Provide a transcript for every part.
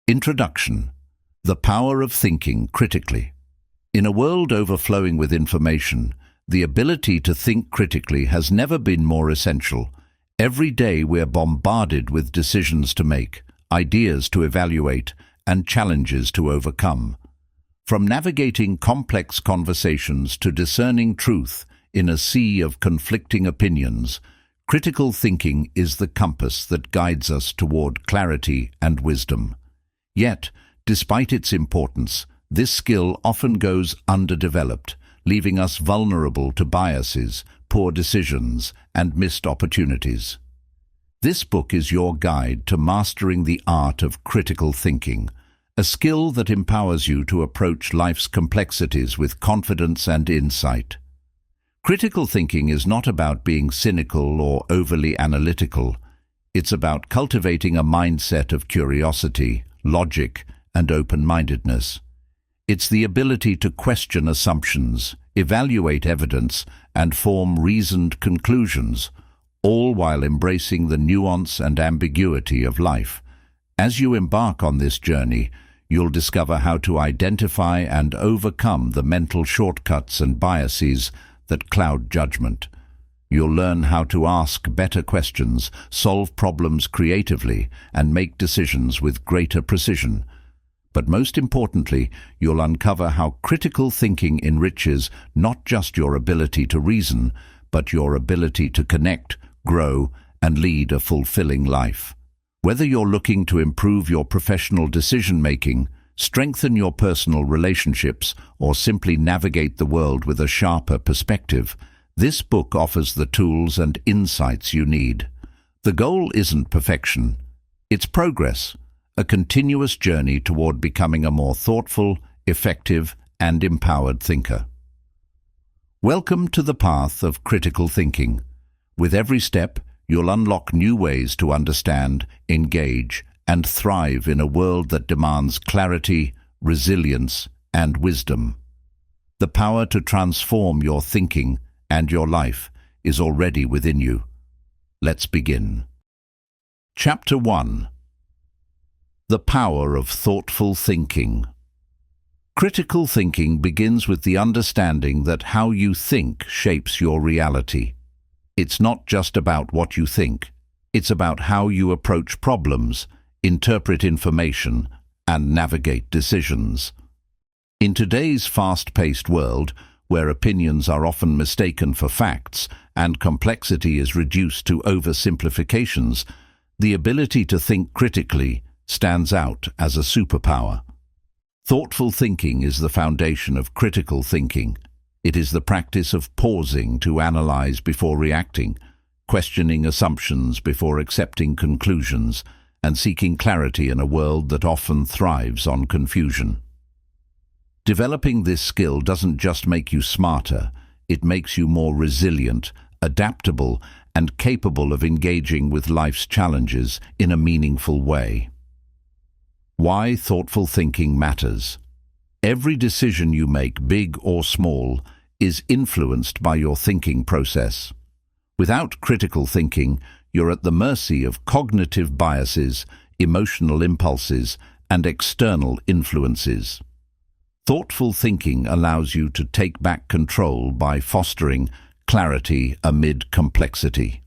Introduction. The power of thinking critically. In a world overflowing with information, the ability to think critically has never been more essential. Every day we're bombarded with decisions to make, ideas to evaluate, and challenges to overcome. From navigating complex conversations to discerning truth in a sea of conflicting opinions, critical thinking is the compass that guides us toward clarity and wisdom. Yet, despite its importance, this skill often goes underdeveloped, leaving us vulnerable to biases, poor decisions, and missed opportunities. This book is your guide to mastering the art of critical thinking, a skill that empowers you to approach life's complexities with confidence and insight. Critical thinking is not about being cynical or overly analytical. It's about cultivating a mindset of curiosity, logic, and open-mindedness. It's the ability to question assumptions, evaluate evidence, and form reasoned conclusions, all while embracing the nuance and ambiguity of life. As you embark on this journey, you'll discover how to identify and overcome the mental shortcuts and biases that cloud judgment. You'll learn how to ask better questions, solve problems creatively, and make decisions with greater precision. But most importantly, you'll uncover how critical thinking enriches not just your ability to reason, but your ability to connect, grow, and lead a fulfilling life. Whether you're looking to improve your professional decision-making, strengthen your personal relationships, or simply navigate the world with a sharper perspective, this book offers the tools and insights you need. The goal isn't perfection. It's progress, a continuous journey toward becoming a more thoughtful, effective, and empowered thinker. Welcome to the path of critical thinking. With every step, you'll unlock new ways to understand, engage, and thrive in a world that demands clarity, resilience, and wisdom. The power to transform your thinking and your life is already within you. Let's begin. Chapter 1. The power of thoughtful thinking. Critical thinking begins with the understanding that how you think shapes your reality. It's not just about what you think. It's about how you approach problems, interpret information, and navigate decisions. In today's fast-paced world, where opinions are often mistaken for facts and complexity is reduced to oversimplifications, the ability to think critically stands out as a superpower. Thoughtful thinking is the foundation of critical thinking. It is the practice of pausing to analyze before reacting, questioning assumptions before accepting conclusions, and seeking clarity in a world that often thrives on confusion. Developing this skill doesn't just make you smarter, it makes you more resilient, adaptable, and capable of engaging with life's challenges in a meaningful way. Why thoughtful thinking matters. Every decision you make, big or small, is influenced by your thinking process. Without critical thinking, you're at the mercy of cognitive biases, emotional impulses, and external influences. Thoughtful thinking allows you to take back control by fostering clarity amid complexity.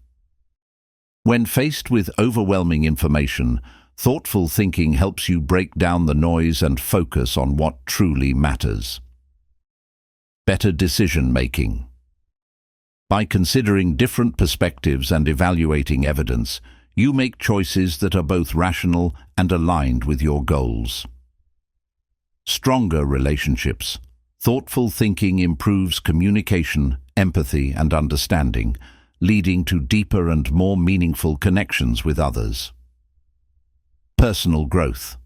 When faced with overwhelming information, thoughtful thinking helps you break down the noise and focus on what truly matters. Better decision-making. By considering different perspectives and evaluating evidence, you make choices that are both rational and aligned with your goals. Stronger relationships. Thoughtful thinking improves communication, empathy, and understanding, leading to deeper and more meaningful connections with others. Personal growth.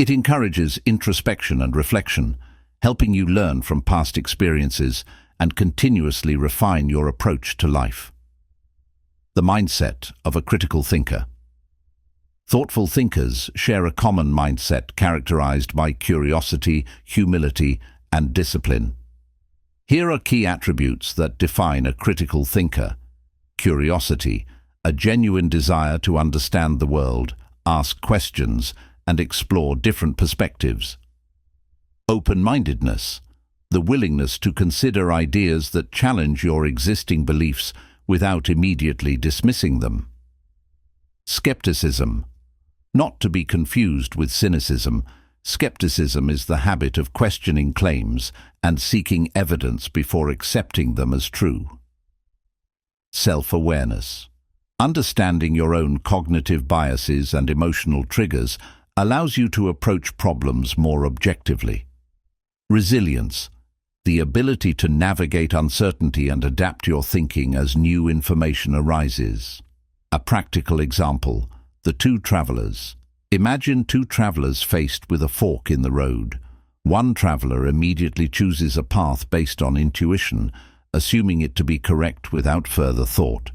It encourages introspection and reflection, helping you learn from past experiences and continuously refine your approach to life. The mindset of a critical thinker. Thoughtful thinkers share a common mindset characterized by curiosity, humility, and discipline. Here are key attributes that define a critical thinker. Curiosity, a genuine desire to understand the world, ask questions, and explore different perspectives. Open-mindedness, the willingness to consider ideas that challenge your existing beliefs without immediately dismissing them. Skepticism, not to be confused with cynicism. Skepticism is the habit of questioning claims and seeking evidence before accepting them as true. Self-awareness. Understanding your own cognitive biases and emotional triggers allows you to approach problems more objectively. Resilience. The ability to navigate uncertainty and adapt your thinking as new information arises. A practical example: the two travelers. Imagine two travelers faced with a fork in the road. One traveler immediately chooses a path based on intuition, assuming it to be correct without further thought.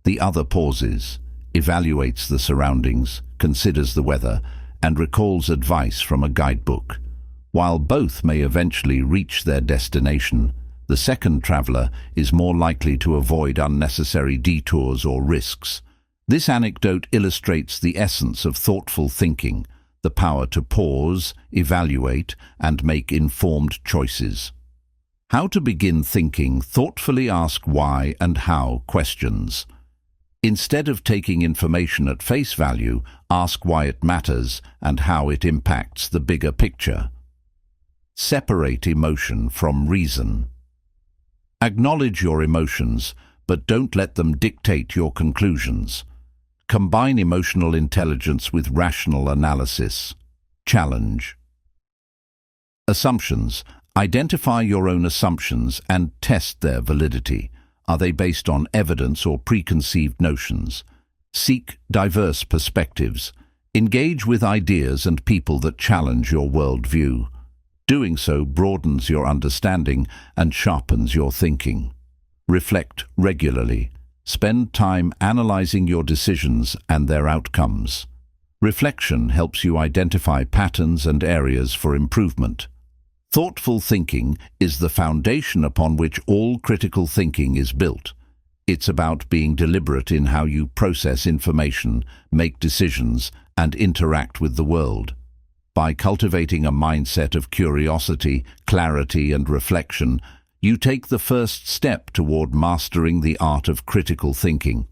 The other pauses, evaluates the surroundings, considers the weather, and recalls advice from a guidebook. While both may eventually reach their destination, the second traveler is more likely to avoid unnecessary detours or risks. This anecdote illustrates the essence of thoughtful thinking, the power to pause, evaluate, and make informed choices. How to begin thinking: thoughtfully ask why and how questions. Instead of taking information at face value, ask why it matters and how it impacts the bigger picture. Separate emotion from reason. Acknowledge your emotions, but don't let them dictate your conclusions. Combine emotional intelligence with rational analysis. Challenge. Assumptions. Identify your own assumptions and test their validity. Are they based on evidence or preconceived notions? Seek diverse perspectives. Engage with ideas and people that challenge your worldview. Doing so broadens your understanding and sharpens your thinking. Reflect regularly. Spend time analyzing your decisions and their outcomes. Reflection helps you identify patterns and areas for improvement. Thoughtful thinking is the foundation upon which all critical thinking is built. It's about being deliberate in how you process information, make decisions, and interact with the world. By cultivating a mindset of curiosity, clarity, and reflection, you take the first step toward mastering the art of critical thinking.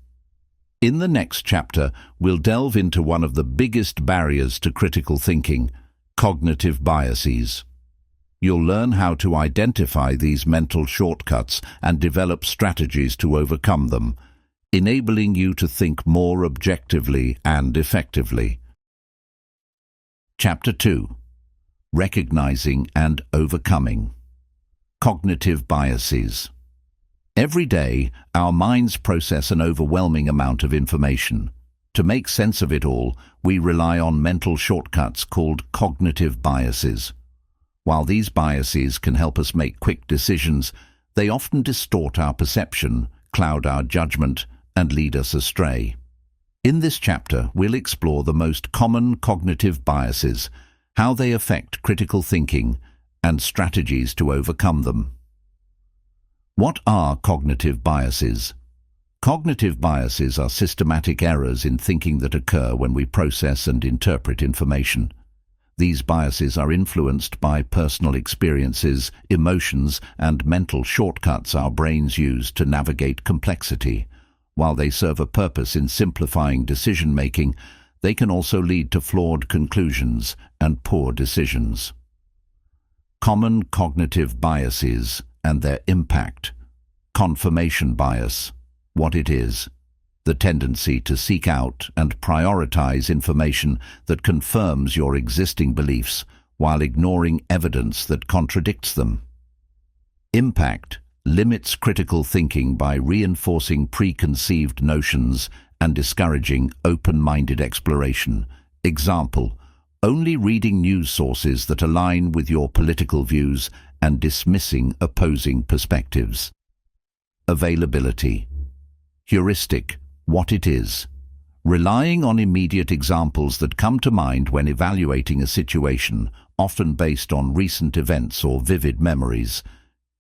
In the next chapter, we'll delve into one of the biggest barriers to critical thinking: cognitive biases. You'll learn how to identify these mental shortcuts and develop strategies to overcome them, enabling you to think more objectively and effectively. Chapter 2. Recognizing and Overcoming. Cognitive biases. Every day, our minds process an overwhelming amount of information. To make sense of it all, we rely on mental shortcuts called cognitive biases. While these biases can help us make quick decisions, they often distort our perception, cloud our judgment, and lead us astray. In this chapter, we'll explore the most common cognitive biases, how they affect critical thinking, and strategies to overcome them. What are cognitive biases? Cognitive biases are systematic errors in thinking that occur when we process and interpret information. These biases are influenced by personal experiences, emotions, and mental shortcuts our brains use to navigate complexity. While they serve a purpose in simplifying decision-making, they can also lead to flawed conclusions and poor decisions. Common cognitive biases and their impact. Confirmation bias. What it is: the tendency to seek out and prioritize information that confirms your existing beliefs while ignoring evidence that contradicts them. Impact. Limits critical thinking by reinforcing preconceived notions and discouraging open-minded exploration. Example: only reading news sources that align with your political views and dismissing opposing perspectives. Availability. Heuristic. What it is: relying on immediate examples that come to mind when evaluating a situation, often based on recent events or vivid memories.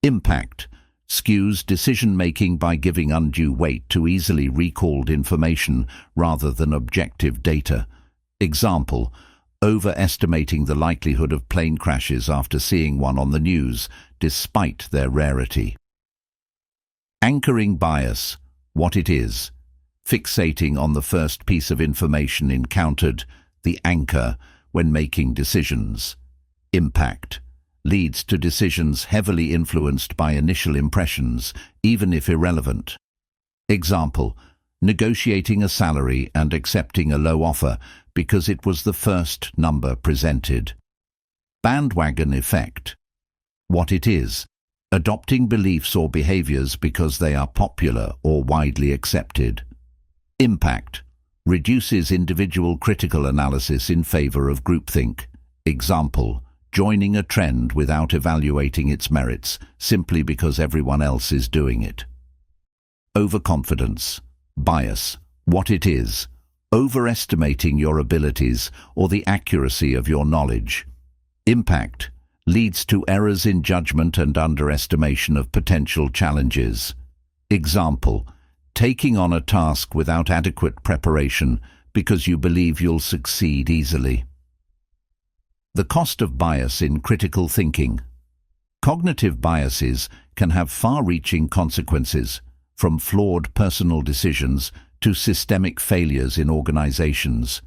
Impact. Skews decision-making by giving undue weight to easily recalled information rather than objective data. Example: overestimating the likelihood of plane crashes after seeing one on the news, despite their rarity. Anchoring bias, what it is. Fixating on the first piece of information encountered, the anchor, when making decisions. Impact, leads to decisions heavily influenced by initial impressions, even if irrelevant. Example, negotiating a salary and accepting a low offer because it was the first number presented. Bandwagon effect, what it is. Adopting beliefs or behaviors because they are popular or widely accepted. Impact, reduces individual critical analysis in favor of groupthink. Example, joining a trend without evaluating its merits simply because everyone else is doing it. Overconfidence, bias, what it is. Overestimating your abilities or the accuracy of your knowledge. Impact, leads to errors in judgment and underestimation of potential challenges. Example, taking on a task without adequate preparation because you believe you'll succeed easily. The cost of bias in critical thinking. Cognitive biases can have far-reaching consequences, from flawed personal decisions to systemic failures in organizations.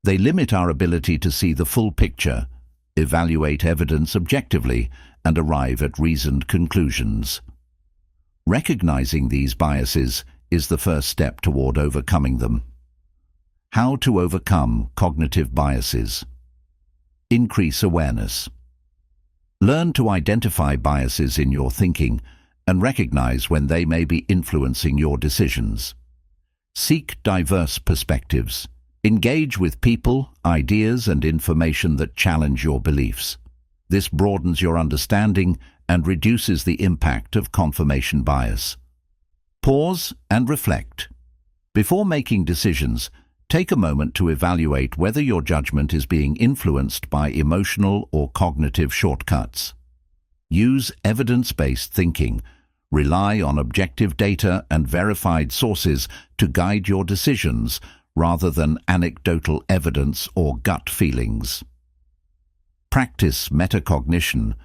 They limit our ability to see the full picture, evaluate evidence objectively, and arrive at reasoned conclusions. Recognizing these biases is the first step toward overcoming them. How to overcome cognitive biases. Increase awareness. Learn to identify biases in your thinking and recognize when they may be influencing your decisions. Seek diverse perspectives. Engage with people, ideas, and information that challenge your beliefs. This broadens your understanding and reduces the impact of confirmation bias. Pause and reflect. Before making decisions, take a moment to evaluate whether your judgment is being influenced by emotional or cognitive shortcuts. Use evidence-based thinking. Rely on objective data and verified sources to guide your decisions, rather than anecdotal evidence or gut feelings. Practice metacognition.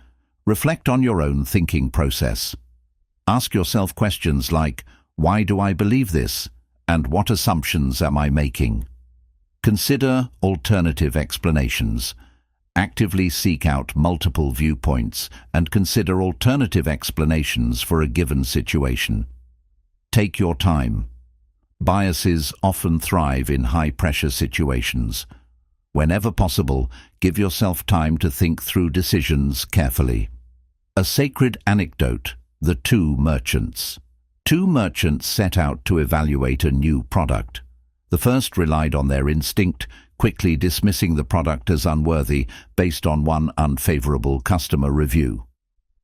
Reflect on your own thinking process. Ask yourself questions like, why do I believe this? And what assumptions am I making? Consider alternative explanations. Actively seek out multiple viewpoints and consider alternative explanations for a given situation. Take your time. Biases often thrive in high-pressure situations. Whenever possible, give yourself time to think through decisions carefully. A sacred anecdote, the two merchants. Two merchants set out to evaluate a new product. The first relied on their instinct, quickly dismissing the product as unworthy based on one unfavorable customer review.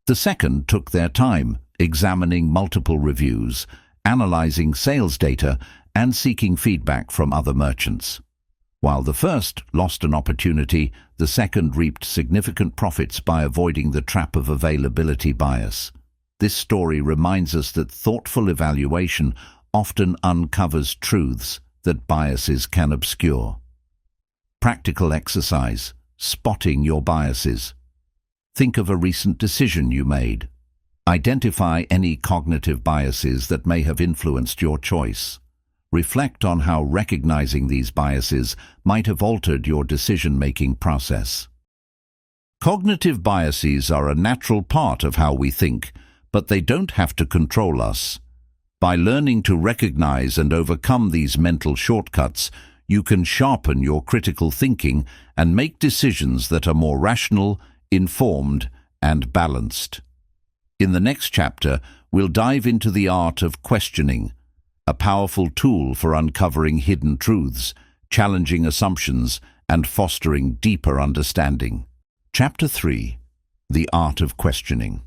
The second took their time, examining multiple reviews, analyzing sales data, and seeking feedback from other merchants. While the first lost an opportunity, the second reaped significant profits by avoiding the trap of availability bias. This story reminds us that thoughtful evaluation often uncovers truths that biases can obscure. Practical exercise, spotting your biases. Think of a recent decision you made. Identify any cognitive biases that may have influenced your choice. Reflect on how recognizing these biases might have altered your decision-making process. Cognitive biases are a natural part of how we think, but they don't have to control us. By learning to recognize and overcome these mental shortcuts, you can sharpen your critical thinking and make decisions that are more rational, informed, and balanced. In the next chapter, we'll dive into the art of questioning, a powerful tool for uncovering hidden truths, challenging assumptions, and fostering deeper understanding. Chapter 3. The Art of Questioning.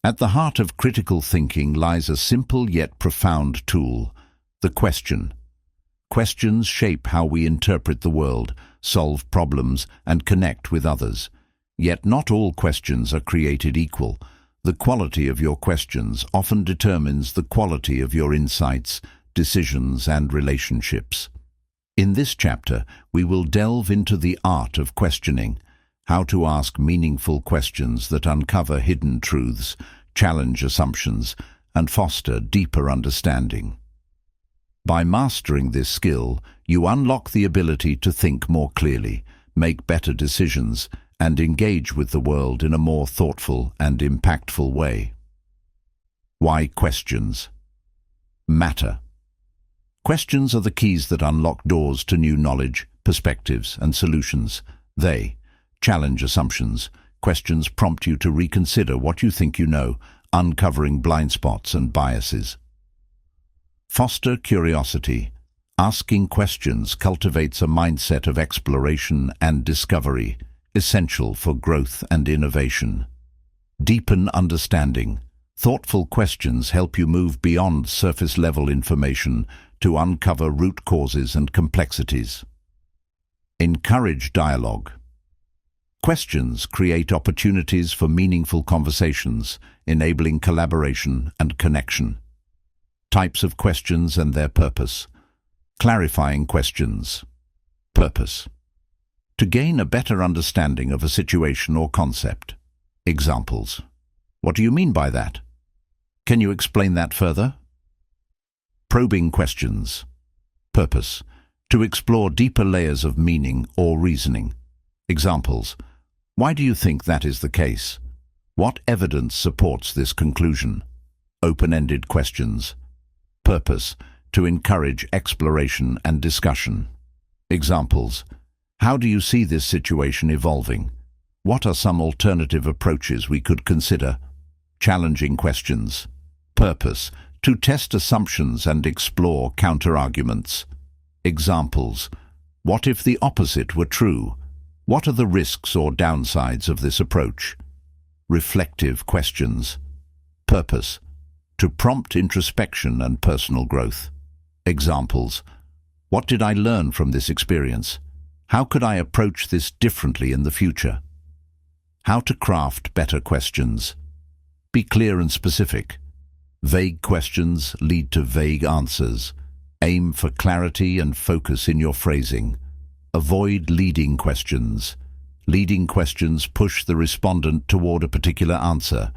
At the heart of critical thinking lies a simple yet profound tool, the question. Questions shape how we interpret the world, solve problems, and connect with others. Yet not all questions are created equal. The quality of your questions often determines the quality of your insights, decisions, and relationships. In this chapter, we will delve into the art of questioning, how to ask meaningful questions that uncover hidden truths, challenge assumptions, and foster deeper understanding. By mastering this skill, you unlock the ability to think more clearly, make better decisions, and engage with the world in a more thoughtful and impactful way. Why questions matter? Questions are the keys that unlock doors to new knowledge, perspectives, and solutions. They challenge assumptions. Questions prompt you to reconsider what you think you know, uncovering blind spots and biases. Foster curiosity. Asking questions cultivates a mindset of exploration and discovery, essential for growth and innovation. Deepen understanding. Thoughtful questions help you move beyond surface-level information to uncover root causes and complexities. Encourage dialogue. Questions create opportunities for meaningful conversations, enabling collaboration and connection. Types of questions and their purpose. Clarifying questions. Purpose. To gain a better understanding of a situation or concept. Examples. What do you mean by that? Can you explain that further? Probing questions. Purpose. To explore deeper layers of meaning or reasoning. Examples. Why do you think that is the case? What evidence supports this conclusion? Open-ended questions. Purpose. To encourage exploration and discussion. Examples. How do you see this situation evolving? What are some alternative approaches we could consider? Challenging questions. Purpose. To test assumptions and explore counter-arguments. Examples. What if the opposite were true? What are the risks or downsides of this approach? Reflective questions. Purpose. To prompt introspection and personal growth. Examples. What did I learn from this experience? How could I approach this differently in the future? How to craft better questions. Be clear and specific. Vague questions lead to vague answers. Aim for clarity and focus in your phrasing. Avoid leading questions. Leading questions push the respondent toward a particular answer.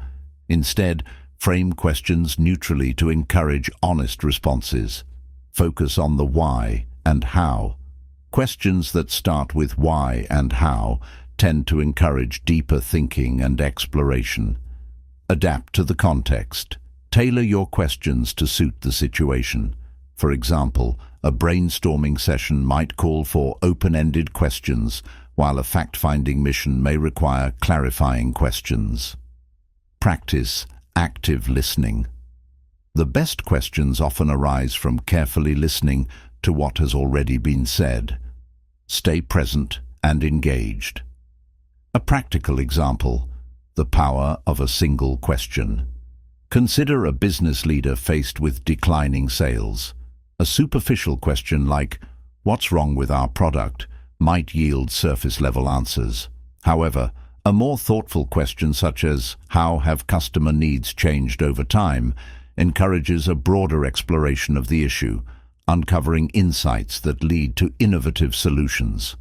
Instead, frame questions neutrally to encourage honest responses. Focus on the why and how. Questions that start with why and how tend to encourage deeper thinking and exploration. Adapt to the context. Tailor your questions to suit the situation. For example, a brainstorming session might call for open-ended questions, while a fact-finding mission may require clarifying questions. Practice active listening. The best questions often arise from carefully listening to what has already been said. Stay present and engaged. A practical example: the power of a single question. Consider a business leader faced with declining sales. A superficial question like, "What's wrong with our product?" might yield surface-level answers. However, a more thoughtful question such as, "How have customer needs changed over time?" encourages a broader exploration of the issue, uncovering insights that lead to innovative solutions.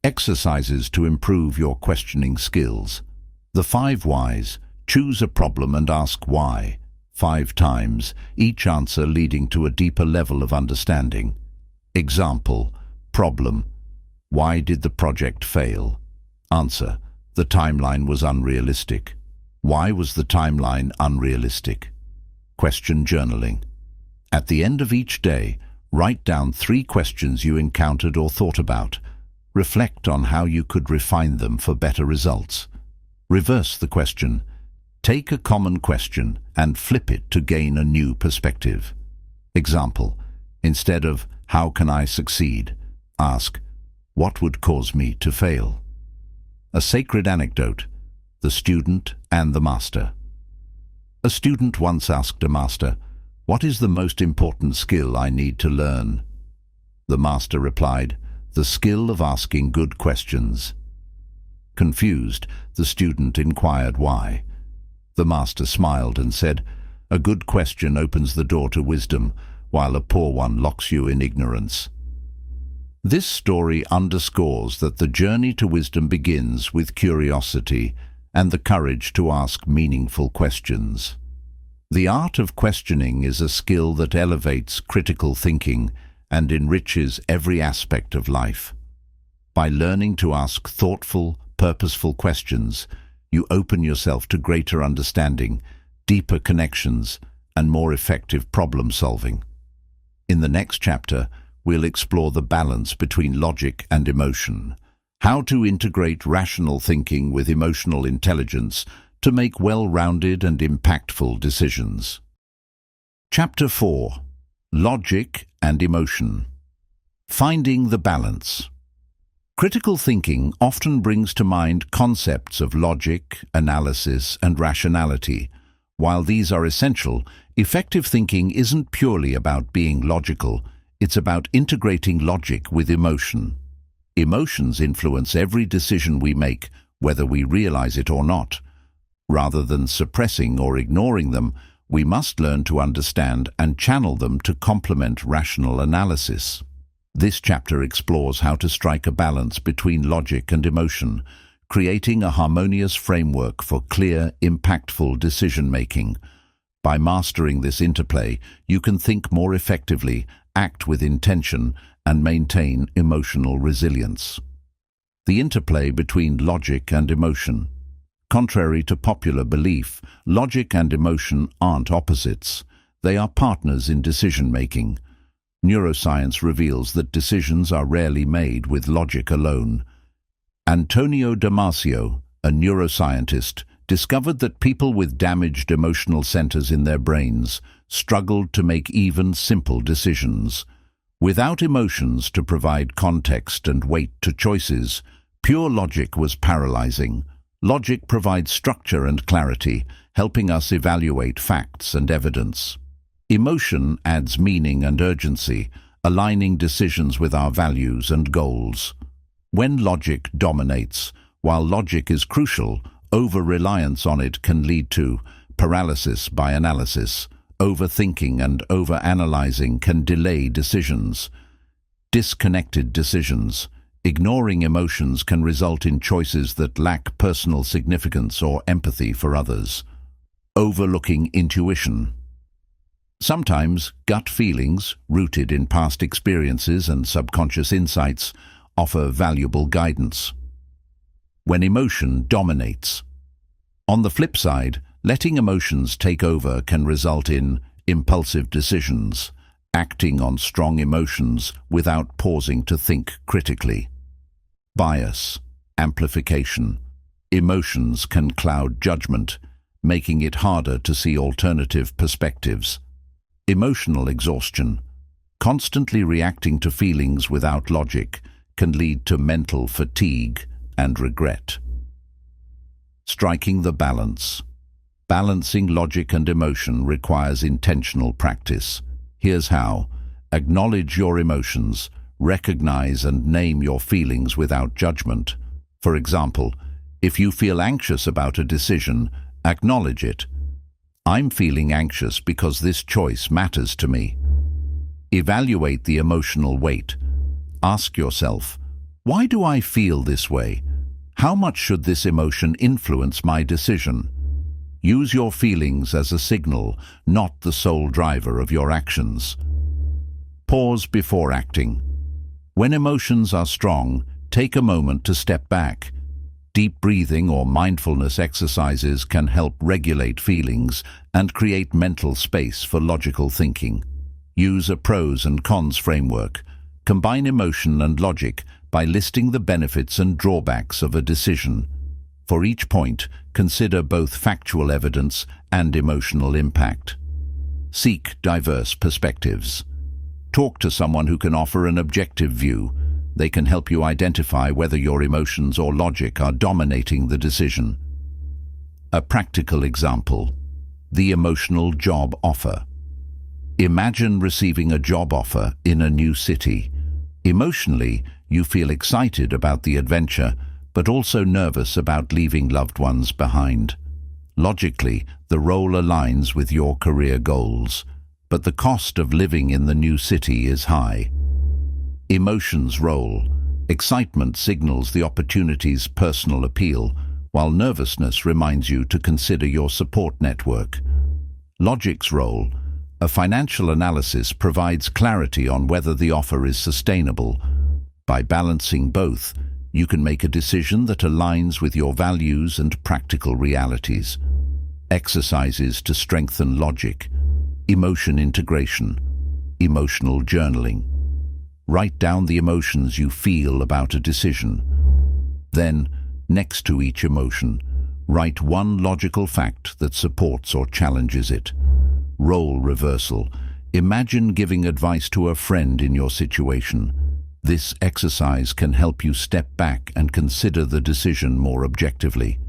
Exercises to improve your questioning skills. The 5 whys. Choose a problem and ask why 5 times, each answer leading to a deeper level of understanding. Example. Problem. Why did the project fail? Answer. The timeline was unrealistic. Why was the timeline unrealistic? Question journaling. At the end of each day, write down 3 questions you encountered or thought about. Reflect on how you could refine them for better results. Reverse the question. Take a common question and flip it to gain a new perspective. Example. Instead of, "How can I succeed?" ask, "What would cause me to fail?" A sacred anecdote. The student and the master. A student once asked a master, "What is the most important skill I need to learn?" The master replied, "The skill of asking good questions." Confused, the student inquired why. The master smiled and said, "A good question opens the door to wisdom, while a poor one locks you in ignorance." This story underscores that the journey to wisdom begins with curiosity and the courage to ask meaningful questions. The art of questioning is a skill that elevates critical thinking and enriches every aspect of life. By learning to ask thoughtful, purposeful questions, you open yourself to greater understanding, deeper connections, and more effective problem solving. In the next chapter, we'll explore the balance between logic and emotion, how to integrate rational thinking with emotional intelligence to make well-rounded and impactful decisions. Chapter 4. Logic and Emotion. Finding the balance. Critical thinking often brings to mind concepts of logic, analysis, and rationality. While these are essential, effective thinking isn't purely about being logical, it's about integrating logic with emotion. Emotions influence every decision we make, whether we realize it or not. Rather than suppressing or ignoring them, we must learn to understand and channel them to complement rational analysis. This chapter explores how to strike a balance between logic and emotion, creating a harmonious framework for clear, impactful decision-making. By mastering this interplay, you can think more effectively, act with intention, and maintain emotional resilience. The interplay between logic and emotion. Contrary to popular belief, logic and emotion aren't opposites. They are partners in decision-making. Neuroscience reveals that decisions are rarely made with logic alone. Antonio Damasio, a neuroscientist, discovered that people with damaged emotional centers in their brains struggled to make even simple decisions. Without emotions to provide context and weight to choices, pure logic was paralyzing. Logic provides structure and clarity, helping us evaluate facts and evidence. Emotion adds meaning and urgency, aligning decisions with our values and goals. When logic dominates, while logic is crucial, over-reliance on it can lead to paralysis by analysis. Overthinking and over-analyzing can delay decisions. Disconnected decisions. Ignoring emotions can result in choices that lack personal significance or empathy for others. Overlooking intuition. Sometimes gut feelings, rooted in past experiences and subconscious insights, offer valuable guidance. When emotion dominates. On the flip side, letting emotions take over can result in impulsive decisions, acting on strong emotions without pausing to think critically. Bias, amplification. Emotions can cloud judgment, making it harder to see alternative perspectives. Emotional exhaustion. Constantly reacting to feelings without logic can lead to mental fatigue and regret. Striking the balance. Balancing logic and emotion requires intentional practice. Here's how. Acknowledge your emotions. Recognize and name your feelings without judgment. For example, if you feel anxious about a decision, acknowledge it. I'm feeling anxious because this choice matters to me. Evaluate the emotional weight. Ask yourself, why do I feel this way? How much should this emotion influence my decision? Use your feelings as a signal, not the sole driver of your actions. Pause before acting. When emotions are strong, take a moment to step back. Deep breathing or mindfulness exercises can help regulate feelings and create mental space for logical thinking. Use a pros and cons framework. Combine emotion and logic by listing the benefits and drawbacks of a decision. For each point, consider both factual evidence and emotional impact. Seek diverse perspectives. Talk to someone who can offer an objective view. They can help you identify whether your emotions or logic are dominating the decision. A practical example. The emotional job offer. Imagine receiving a job offer in a new city. Emotionally, you feel excited about the adventure, but also nervous about leaving loved ones behind. Logically, the role aligns with your career goals, but the cost of living in the new city is high. Emotions role. Excitement signals the opportunity's personal appeal, while nervousness reminds you to consider your support network. Logic's role. A financial analysis provides clarity on whether the offer is sustainable. By balancing both, you can make a decision that aligns with your values and practical realities. Exercises to strengthen logic. Emotion integration. Emotional journaling. Write down the emotions you feel about a decision. Then, next to each emotion, write one logical fact that supports or challenges it. Role reversal. Imagine giving advice to a friend in your situation. This exercise can help you step back and consider the decision more objectively.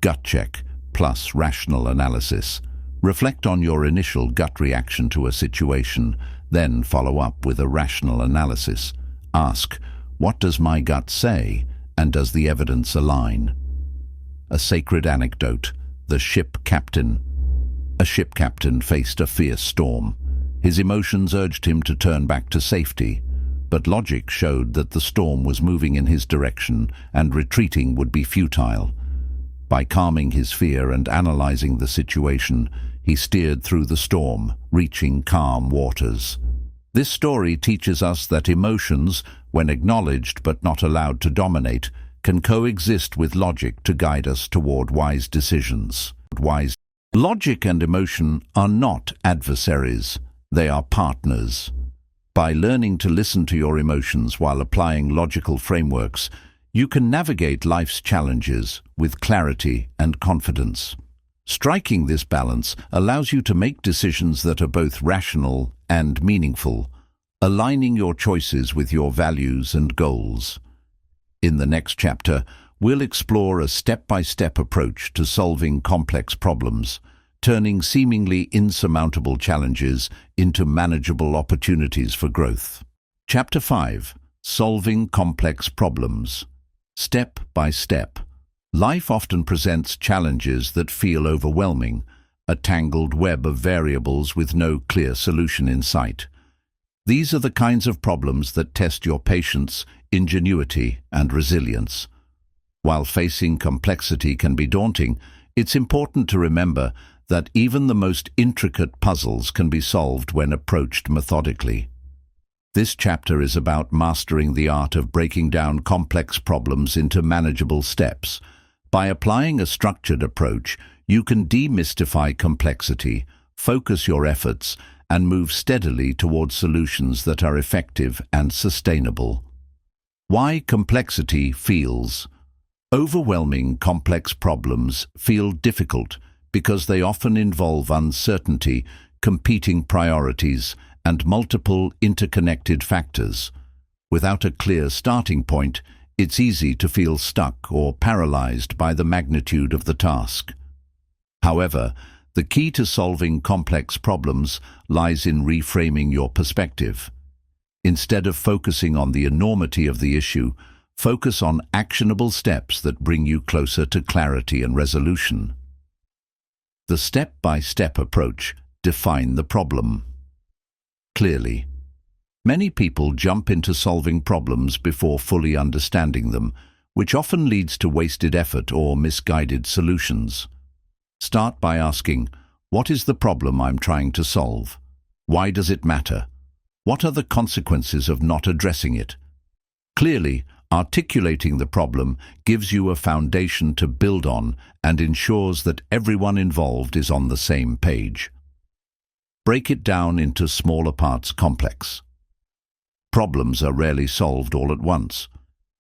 Gut check plus rational analysis. Reflect on your initial gut reaction to a situation, then follow up with a rational analysis. Ask, what does my gut say, and does the evidence align? A sacred anecdote. The ship captain. A ship captain faced a fierce storm. His emotions urged him to turn back to safety, but logic showed that the storm was moving in his direction and retreating would be futile. By calming his fear and analyzing the situation, he steered through the storm, reaching calm waters. This story teaches us that emotions, when acknowledged but not allowed to dominate, can coexist with logic to guide us toward wise decisions. Logic and emotion are not adversaries, they are partners. By learning to listen to your emotions while applying logical frameworks, you can navigate life's challenges with clarity and confidence. Striking this balance allows you to make decisions that are both rational and meaningful, aligning your choices with your values and goals. In the next chapter, we'll explore a step-by-step approach to solving complex problems, turning seemingly insurmountable challenges into manageable opportunities for growth. Chapter 5. Solving Complex Problems. Step by step. Life often presents challenges that feel overwhelming, a tangled web of variables with no clear solution in sight. These are the kinds of problems that test your patience, ingenuity, and resilience. While facing complexity can be daunting, it's important to remember that even the most intricate puzzles can be solved when approached methodically. This chapter is about mastering the art of breaking down complex problems into manageable steps. By applying a structured approach, you can demystify complexity, focus your efforts, and move steadily towards solutions that are effective and sustainable. Why complexity feels. Overwhelming complex problems feel difficult because they often involve uncertainty, competing priorities, and multiple interconnected factors. Without a clear starting point, it's easy to feel stuck or paralyzed by the magnitude of the task. However, the key to solving complex problems lies in reframing your perspective. Instead of focusing on the enormity of the issue, focus on actionable steps that bring you closer to clarity and resolution. The step-by-step approach. Define the problem clearly. Many people jump into solving problems before fully understanding them, which often leads to wasted effort or misguided solutions. Start by asking, what is the problem I'm trying to solve? Why does it matter? What are the consequences of not addressing it? Clearly, articulating the problem gives you a foundation to build on and ensures that everyone involved is on the same page. Break it down into smaller parts. Complex problems are rarely solved all at once.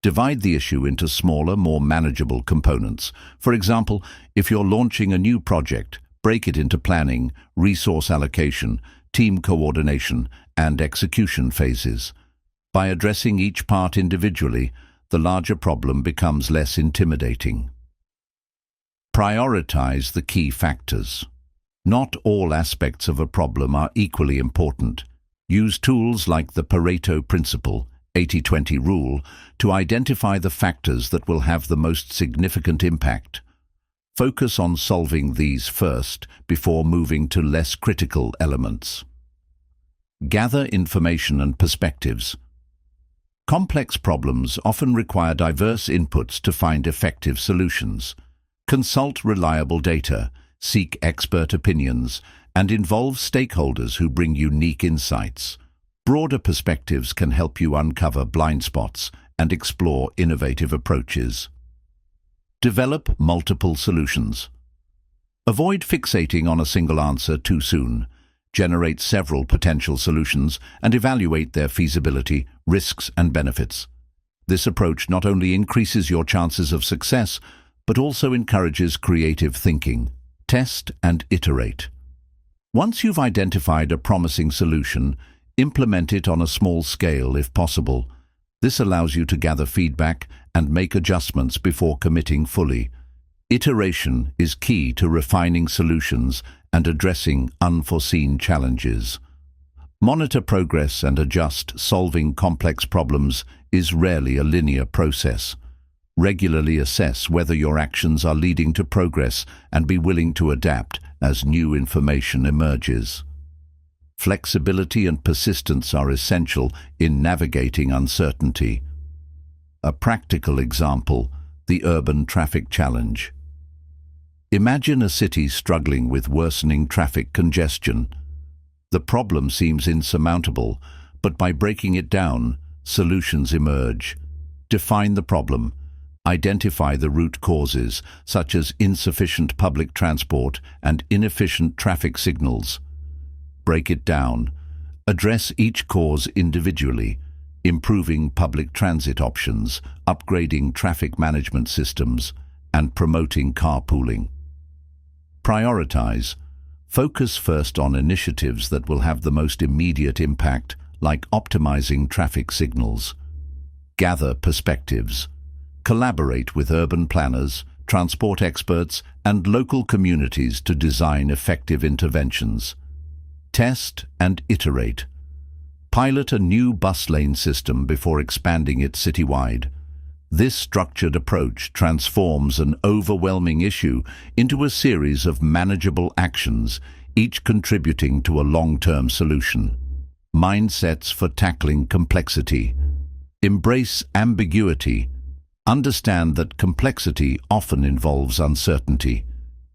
Divide the issue into smaller, more manageable components. For example, if you're launching a new project, break it into planning, resource allocation, team coordination, and execution phases. By addressing each part individually, the larger problem becomes less intimidating. Prioritize the key factors. Not all aspects of a problem are equally important. Use tools like the Pareto principle, 80-20 rule, to identify the factors that will have the most significant impact. Focus on solving these first before moving to less critical elements. Gather information and perspectives. Complex problems often require diverse inputs to find effective solutions. Consult reliable data, seek expert opinions, and involve stakeholders who bring unique insights. Broader perspectives can help you uncover blind spots and explore innovative approaches. Develop multiple solutions. Avoid fixating on a single answer too soon. Generate several potential solutions and evaluate their feasibility, risks, and benefits. This approach not only increases your chances of success, but also encourages creative thinking. Test and iterate. Once you've identified a promising solution, implement it on a small scale if possible. This allows you to gather feedback and make adjustments before committing fully. Iteration is key to refining solutions and addressing unforeseen challenges. Monitor progress and adjust. Solving complex problems is rarely a linear process. Regularly assess whether your actions are leading to progress and be willing to adapt as new information emerges. Flexibility and persistence are essential in navigating uncertainty. A practical example: the urban traffic challenge. Imagine a city struggling with worsening traffic congestion. The problem seems insurmountable, but by breaking it down, solutions emerge. Define the problem. Identify the root causes, such as insufficient public transport and inefficient traffic signals. Break it down. Address each cause individually, improving public transit options, upgrading traffic management systems, and promoting carpooling. Prioritize. Focus first on initiatives that will have the most immediate impact, like optimizing traffic signals. Gather perspectives. Collaborate with urban planners, transport experts, and local communities to design effective interventions. Test and iterate. Pilot a new bus lane system before expanding it citywide. This structured approach transforms an overwhelming issue into a series of manageable actions, each contributing to a long-term solution. Mindsets for tackling complexity. Embrace ambiguity. Understand that complexity often involves uncertainty.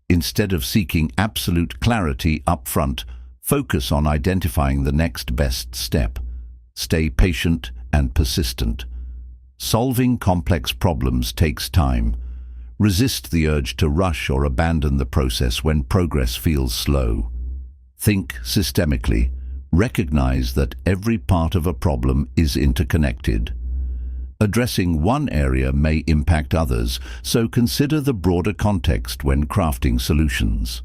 Instead of seeking absolute clarity up front, focus on identifying the next best step. Stay patient and persistent. Solving complex problems takes time. Resist the urge to rush or abandon the process when progress feels slow. Think systemically. Recognize that every part of a problem is interconnected. Addressing one area may impact others, so consider the broader context when crafting solutions.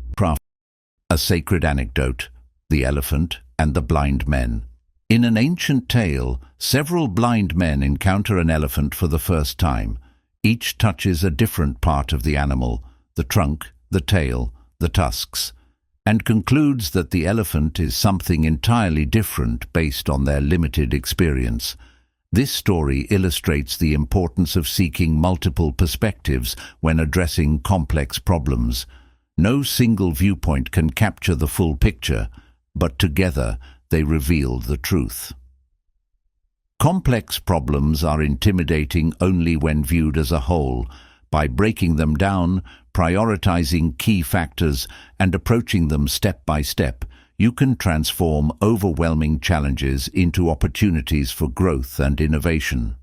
A sacred anecdote: the elephant and the blind men. In an ancient tale, several blind men encounter an elephant for the first time. Each touches a different part of the animal, the trunk, the tail, the tusks, and concludes that the elephant is something entirely different based on their limited experience. This story illustrates the importance of seeking multiple perspectives when addressing complex problems. No single viewpoint can capture the full picture, but together they reveal the truth. Complex problems are intimidating only when viewed as a whole. By breaking them down, prioritizing key factors, and approaching them step by step, you can transform overwhelming challenges into opportunities for growth and innovation.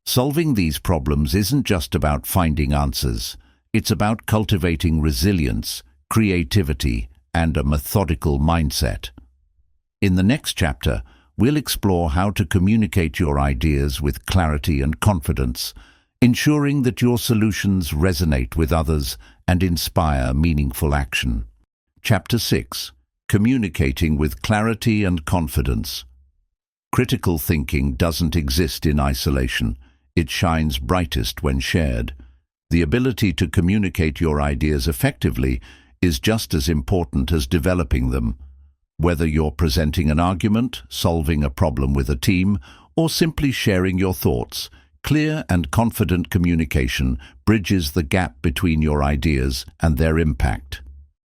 Solving these problems isn't just about finding answers. It's about cultivating resilience, creativity, and a methodical mindset. In the next chapter, we'll explore how to communicate your ideas with clarity and confidence, ensuring that your solutions resonate with others and inspire meaningful action. Chapter 6. Communicating with clarity and confidence. Critical thinking doesn't exist in isolation. It shines brightest when shared. The ability to communicate your ideas effectively is just as important as developing them. Whether you're presenting an argument, solving a problem with a team, or simply sharing your thoughts, clear and confident communication bridges the gap between your ideas and their impact.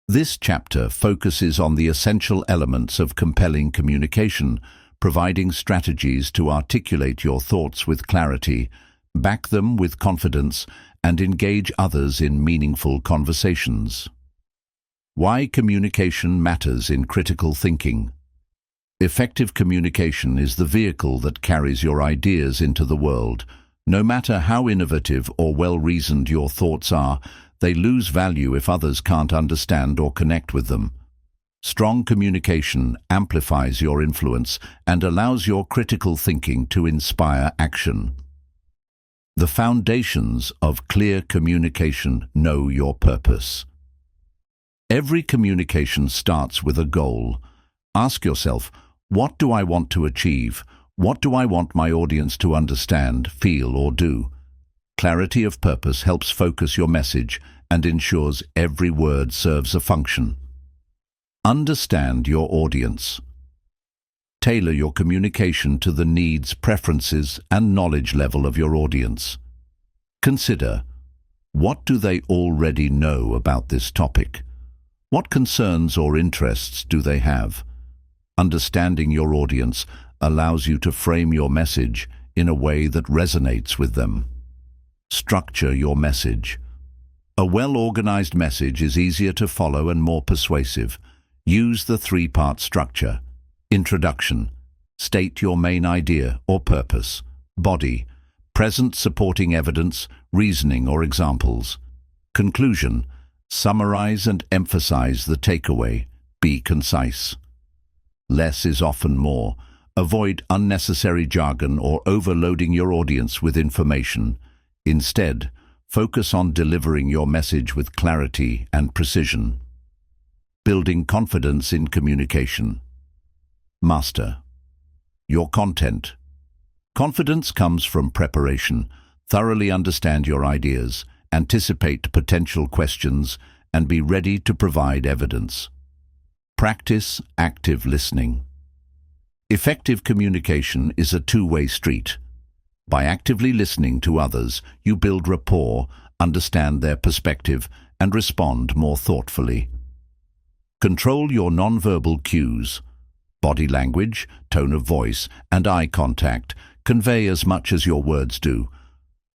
This chapter focuses on the essential elements of compelling communication, providing strategies to articulate your thoughts with clarity, back them with confidence, and engage others in meaningful conversations. Why communication matters in critical thinking. Effective communication is the vehicle that carries your ideas into the world. No matter how innovative or well-reasoned your thoughts are, they lose value if others can't understand or connect with them. Strong communication amplifies your influence and allows your critical thinking to inspire action. The foundations of clear communication. Know your purpose. Every communication starts with a goal. Ask yourself, what do I want to achieve? What do I want my audience to understand, feel, or do? Clarity of purpose helps focus your message and ensures every word serves a function. Understand your audience. Tailor your communication to the needs, preferences, and knowledge level of your audience. Consider, what do they already know about this topic? What concerns or interests do they have? Understanding your audience allows you to frame your message in a way that resonates with them. Structure your message. A well-organized message is easier to follow and more persuasive. Use the three-part structure. Introduction. State your main idea or purpose. Body. Present supporting evidence, reasoning or examples. Conclusion. Summarize and emphasize the takeaway. Be concise. Less is often more. Avoid unnecessary jargon or overloading your audience with information. Instead, focus on delivering your message with clarity and precision. Building confidence in communication. Master your content. Confidence comes from preparation. Thoroughly understand your ideas, anticipate potential questions, and be ready to provide evidence. Practice active listening. Effective communication is a two-way street. By actively listening to others, you build rapport, understand their perspective, and respond more thoughtfully. Control your nonverbal cues. Body language, tone of voice, and eye contact convey as much as your words do.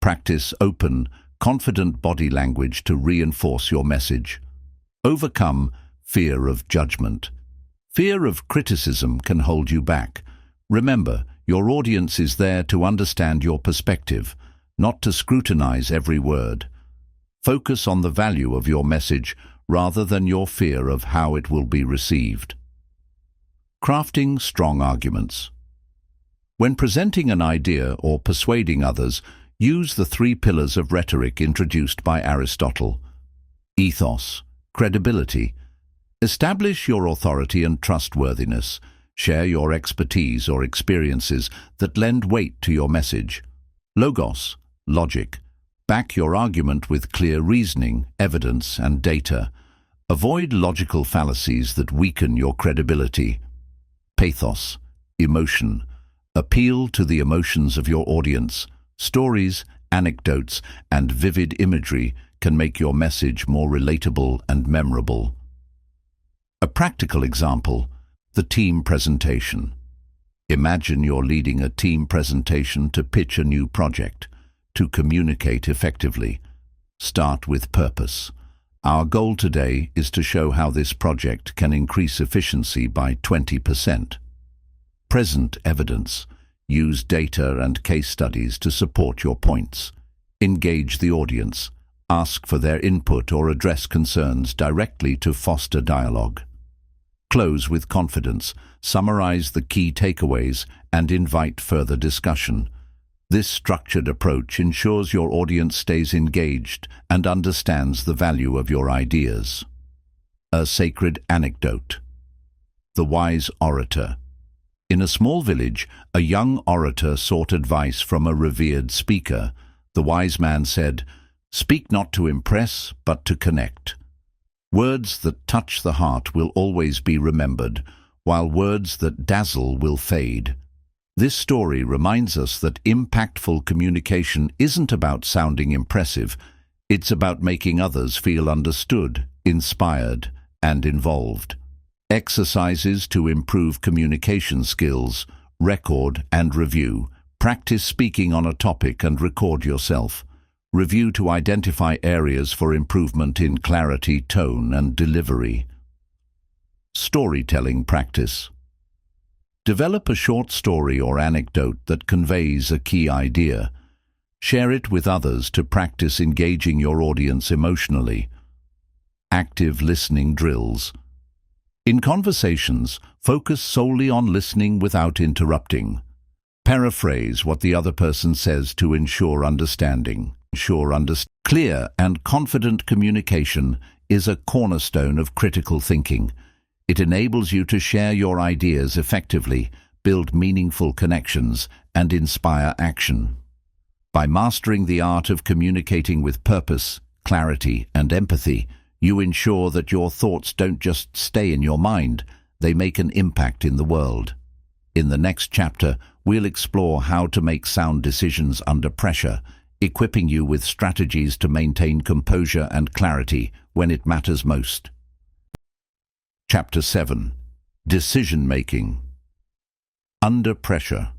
Practice open, confident body language to reinforce your message. Overcome fear of judgment. Fear of criticism can hold you back. Remember, your audience is there to understand your perspective, not to scrutinize every word. Focus on the value of your message rather than your fear of how it will be received. Crafting strong arguments. When presenting an idea or persuading others, use the 3 pillars of rhetoric introduced by Aristotle. Ethos, credibility. Establish your authority and trustworthiness. Share your expertise or experiences that lend weight to your message. Logos, logic. Back your argument with clear reasoning, evidence, and data. Avoid logical fallacies that weaken your credibility. Pathos, emotion. Appeal to the emotions of your audience. Stories, anecdotes, and vivid imagery can make your message more relatable and memorable. A practical example, the team presentation. Imagine you're leading a team presentation to pitch a new project. To communicate effectively, start with purpose. Our goal today is to show how this project can increase efficiency by 20%. Present evidence. Use data and case studies to support your points. Engage the audience. Ask for their input or address concerns directly to foster dialogue. Close with confidence. Summarize the key takeaways and invite further discussion. This structured approach ensures your audience stays engaged and understands the value of your ideas. A sacred anecdote. The wise orator. In a small village, a young orator sought advice from a revered speaker. The wise man said, "Speak not to impress, but to connect." Words that touch the heart will always be remembered, while words that dazzle will fade. This story reminds us that impactful communication isn't about sounding impressive. It's about making others feel understood, inspired, and involved. Exercises to improve communication skills. record and review. Practice speaking on a topic and record yourself. Review to identify areas for improvement in clarity, tone, and delivery. Storytelling practice. Develop a short story or anecdote that conveys a key idea. Share it with others to practice engaging your audience emotionally. Active listening drills. In conversations, focus solely on listening without interrupting. Paraphrase what the other person says to ensure understanding. Clear and confident communication is a cornerstone of critical thinking. It enables you to share your ideas effectively, build meaningful connections, and inspire action. By mastering the art of communicating with purpose, clarity, and empathy, you ensure that your thoughts don't just stay in your mind, they make an impact in the world. In the next chapter, we'll explore how to make sound decisions under pressure, equipping you with strategies to maintain composure and clarity when it matters most. Chapter 7. Decision-making. Under pressure.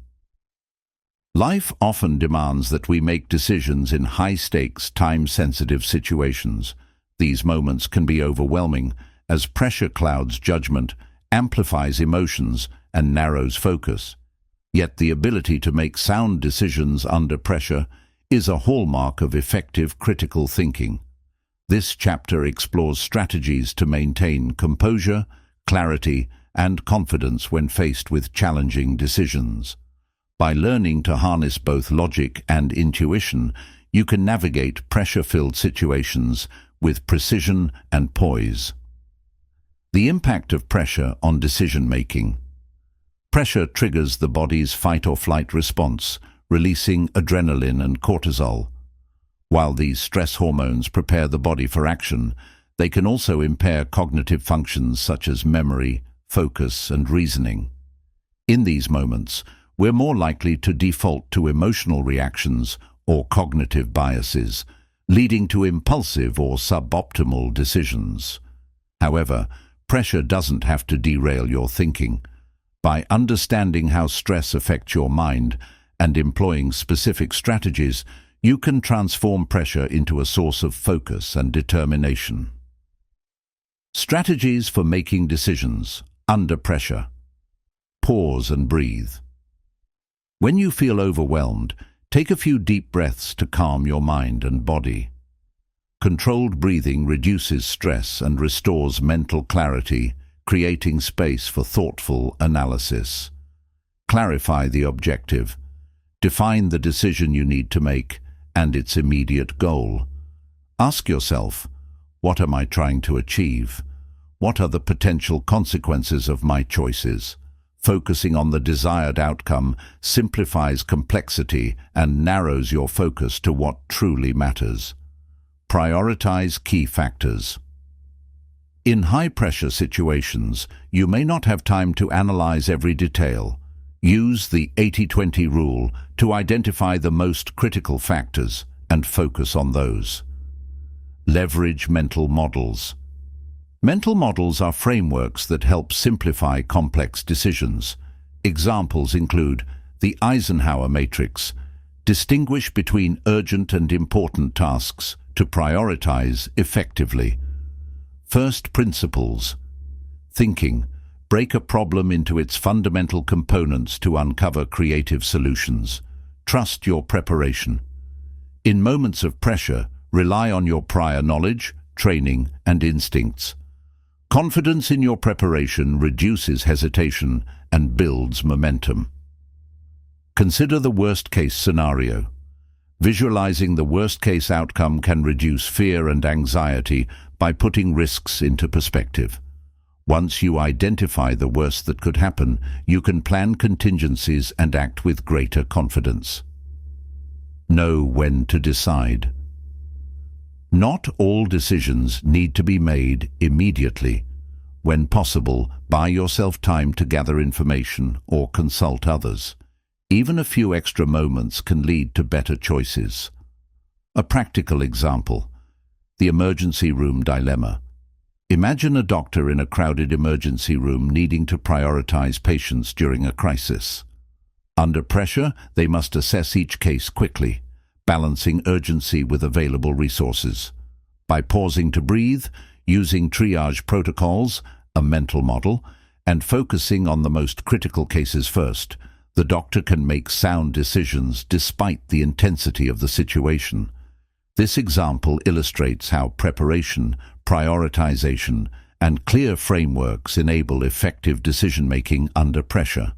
Life often demands that we make decisions in high-stakes, time-sensitive situations. These moments can be overwhelming as pressure clouds judgment, amplifies emotions, and narrows focus. Yet the ability to make sound decisions under pressure is a hallmark of effective critical thinking. This chapter explores strategies to maintain composure, clarity, and confidence when faced with challenging decisions. By learning to harness both logic and intuition, you can navigate pressure-filled situations with precision and poise. The impact of pressure on decision-making. Pressure triggers the body's fight-or-flight response, releasing adrenaline and cortisol. While these stress hormones prepare the body for action, they can also impair cognitive functions such as memory, focus, and reasoning. In these moments, we're more likely to default to emotional reactions or cognitive biases, leading to impulsive or suboptimal decisions. However, pressure doesn't have to derail your thinking. By understanding how stress affects your mind and employing specific strategies, you can transform pressure into a source of focus and determination. Strategies for making decisions under pressure. Pause and breathe. When you feel overwhelmed, take a few deep breaths to calm your mind and body. Controlled breathing reduces stress and restores mental clarity, creating space for thoughtful analysis. Clarify the objective. Define the decision you need to make and its immediate goal. Ask yourself, what am I trying to achieve? What are the potential consequences of my choices? Focusing on the desired outcome simplifies complexity and narrows your focus to what truly matters. Prioritize key factors. In high-pressure situations, you may not have time to analyze every detail. Use the 80-20 rule to identify the most critical factors and focus on those. Leverage mental models. Mental models are frameworks that help simplify complex decisions. Examples include the Eisenhower matrix. Distinguish between urgent and important tasks to prioritize effectively. First principles. Thinking. Break a problem into its fundamental components to uncover creative solutions. Trust your preparation. In moments of pressure, rely on your prior knowledge, training, and instincts. Confidence in your preparation reduces hesitation and builds momentum. Consider the worst-case scenario. Visualizing the worst-case outcome can reduce fear and anxiety by putting risks into perspective. Once you identify the worst that could happen, you can plan contingencies and act with greater confidence. Know when to decide. Not all decisions need to be made immediately. When possible, buy yourself time to gather information or consult others. Even a few extra moments can lead to better choices. A practical example: the emergency room dilemma. Imagine a doctor in a crowded emergency room needing to prioritize patients during a crisis. Under pressure, they must assess each case quickly, balancing urgency with available resources. By pausing to breathe, using triage protocols, a mental model, and focusing on the most critical cases first, the doctor can make sound decisions despite the intensity of the situation. This example illustrates how preparation, prioritization, and clear frameworks enable effective decision-making under pressure.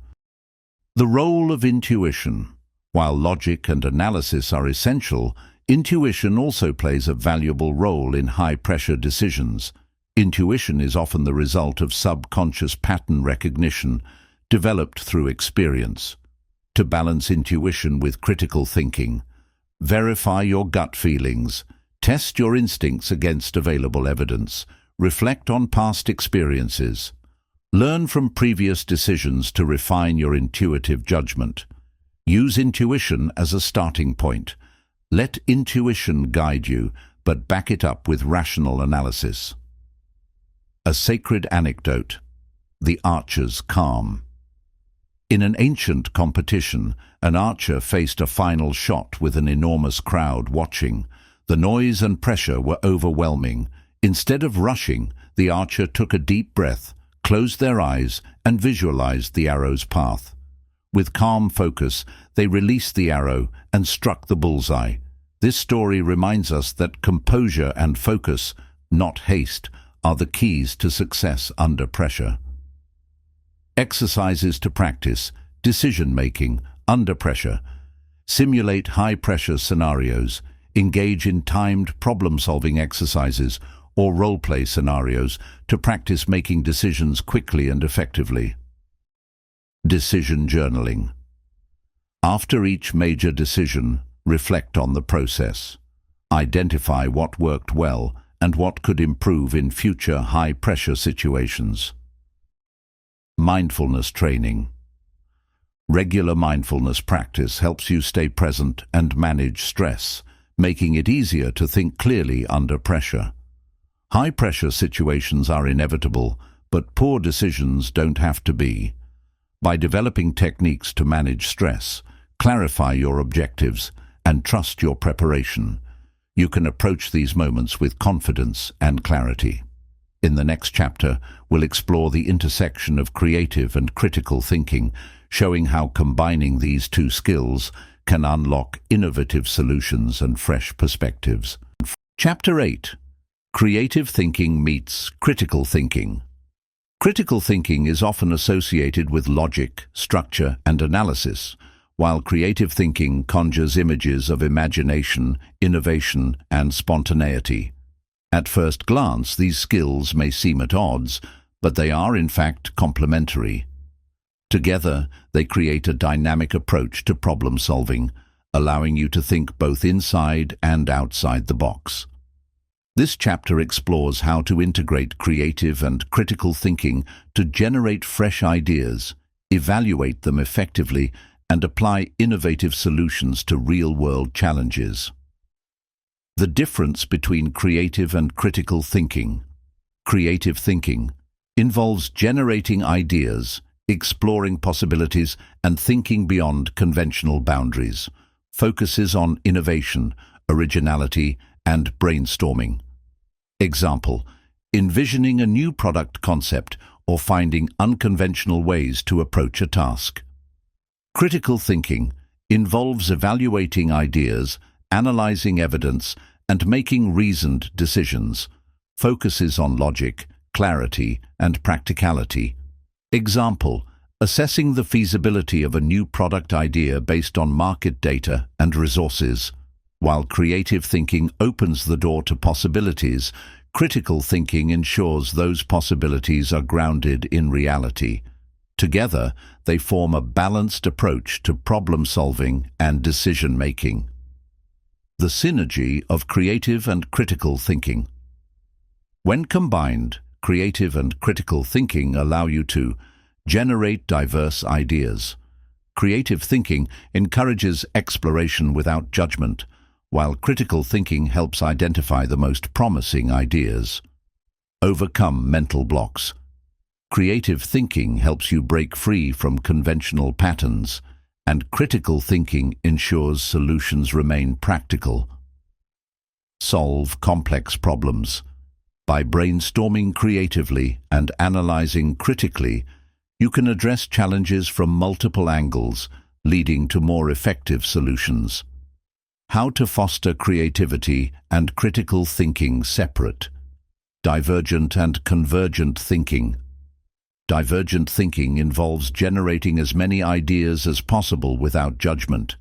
The role of intuition. While logic and analysis are essential, intuition also plays a valuable role in high-pressure decisions. Intuition is often the result of subconscious pattern recognition developed through experience. To balance intuition with critical thinking, verify your gut feelings, test your instincts against available evidence, reflect on past experiences. Learn from previous decisions to refine your intuitive judgment. Use intuition as a starting point. Let intuition guide you, but back it up with rational analysis. A sacred anecdote. The archer's calm. In an ancient competition, an archer faced a final shot with an enormous crowd watching. The noise and pressure were overwhelming. Instead of rushing, the archer took a deep breath, closed their eyes, and visualized the arrow's path. With calm focus, they released the arrow and struck the bullseye. This story reminds us that composure and focus, not haste, are the keys to success under pressure. Exercises to practice decision-making under pressure. Simulate high-pressure scenarios, engage in timed problem-solving exercises or role-play scenarios to practice making decisions quickly and effectively. Decision journaling. After each major decision, reflect on the process. Identify what worked well and what could improve in future high-pressure situations. Mindfulness training. Regular mindfulness practice helps you stay present and manage stress, making it easier to think clearly under pressure. High-pressure situations are inevitable, but poor decisions don't have to be. By developing techniques to manage stress, clarify your objectives, and trust your preparation, you can approach these moments with confidence and clarity. In the next chapter, we'll explore the intersection of creative and critical thinking, showing how combining these two skills can unlock innovative solutions and fresh perspectives. Chapter 8. Creative thinking meets critical thinking. Critical thinking is often associated with logic, structure, and analysis, while creative thinking conjures images of imagination, innovation, and spontaneity. At first glance, these skills may seem at odds, but they are in fact complementary. Together, they create a dynamic approach to problem solving, allowing you to think both inside and outside the box. This chapter explores how to integrate creative and critical thinking to generate fresh ideas, evaluate them effectively, and apply innovative solutions to real-world challenges. The difference between creative and critical thinking. Creative thinking involves generating ideas, exploring possibilities, and thinking beyond conventional boundaries. Focuses on innovation, originality, and brainstorming. Example: envisioning a new product concept or finding unconventional ways to approach a task. Critical thinking involves evaluating ideas, analyzing evidence, and making reasoned decisions. Focuses on logic, clarity, and practicality. Example: assessing the feasibility of a new product idea based on market data and resources. While creative thinking opens the door to possibilities, critical thinking ensures those possibilities are grounded in reality. Together, they form a balanced approach to problem-solving and decision-making. The synergy of creative and critical thinking. When combined, creative and critical thinking allow you to generate diverse ideas. Creative thinking encourages exploration without judgment, while critical thinking helps identify the most promising ideas. Overcome mental blocks. Creative thinking helps you break free from conventional patterns, and critical thinking ensures solutions remain practical. Solve complex problems. By brainstorming creatively and analyzing critically, you can address challenges from multiple angles, leading to more effective solutions. How to foster creativity and critical thinking separate. Divergent and convergent thinking. Divergent thinking involves generating as many ideas as possible without judgment.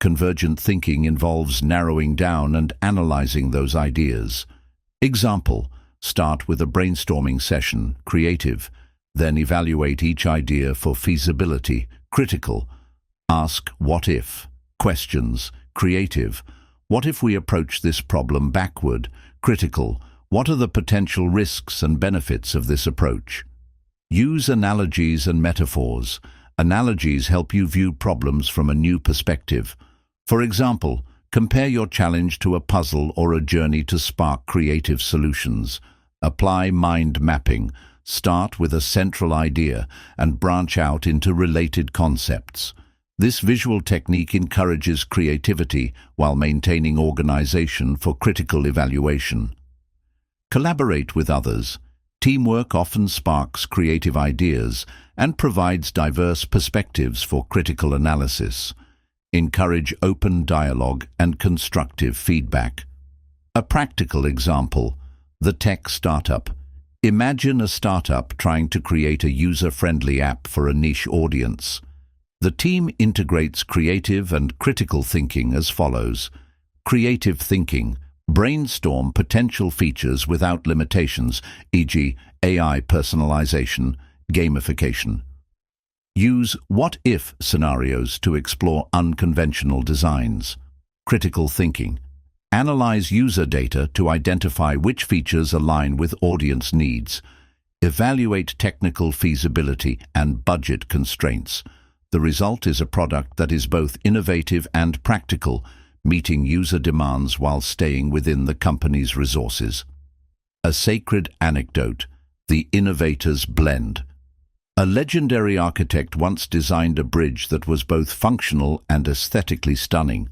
Convergent thinking involves narrowing down and analyzing those ideas. Example: start with a brainstorming session, creative, then evaluate each idea for feasibility, critical. Ask what if questions, creative. What if we approach this problem backward, critical? What are the potential risks and benefits of this approach? Use analogies and metaphors. Analogies help you view problems from a new perspective. For example, compare your challenge to a puzzle or a journey to spark creative solutions. Apply mind mapping. Start with a central idea and branch out into related concepts. This visual technique encourages creativity while maintaining organization for critical evaluation. Collaborate with others. Teamwork often sparks creative ideas and provides diverse perspectives for critical analysis. Encourage open dialogue and constructive feedback. A practical example: the tech startup. Imagine a startup trying to create a user-friendly app for a niche audience. The team integrates creative and critical thinking as follows. Creative thinking. Brainstorm potential features without limitations, e.g., AI personalization, gamification. Use what-if scenarios to explore unconventional designs. Critical thinking. Analyze user data to identify which features align with audience needs. Evaluate technical feasibility and budget constraints. The result is a product that is both innovative and practical, meeting user demands while staying within the company's resources. A sacred anecdote: the innovator's blend. A legendary architect once designed a bridge that was both functional and aesthetically stunning.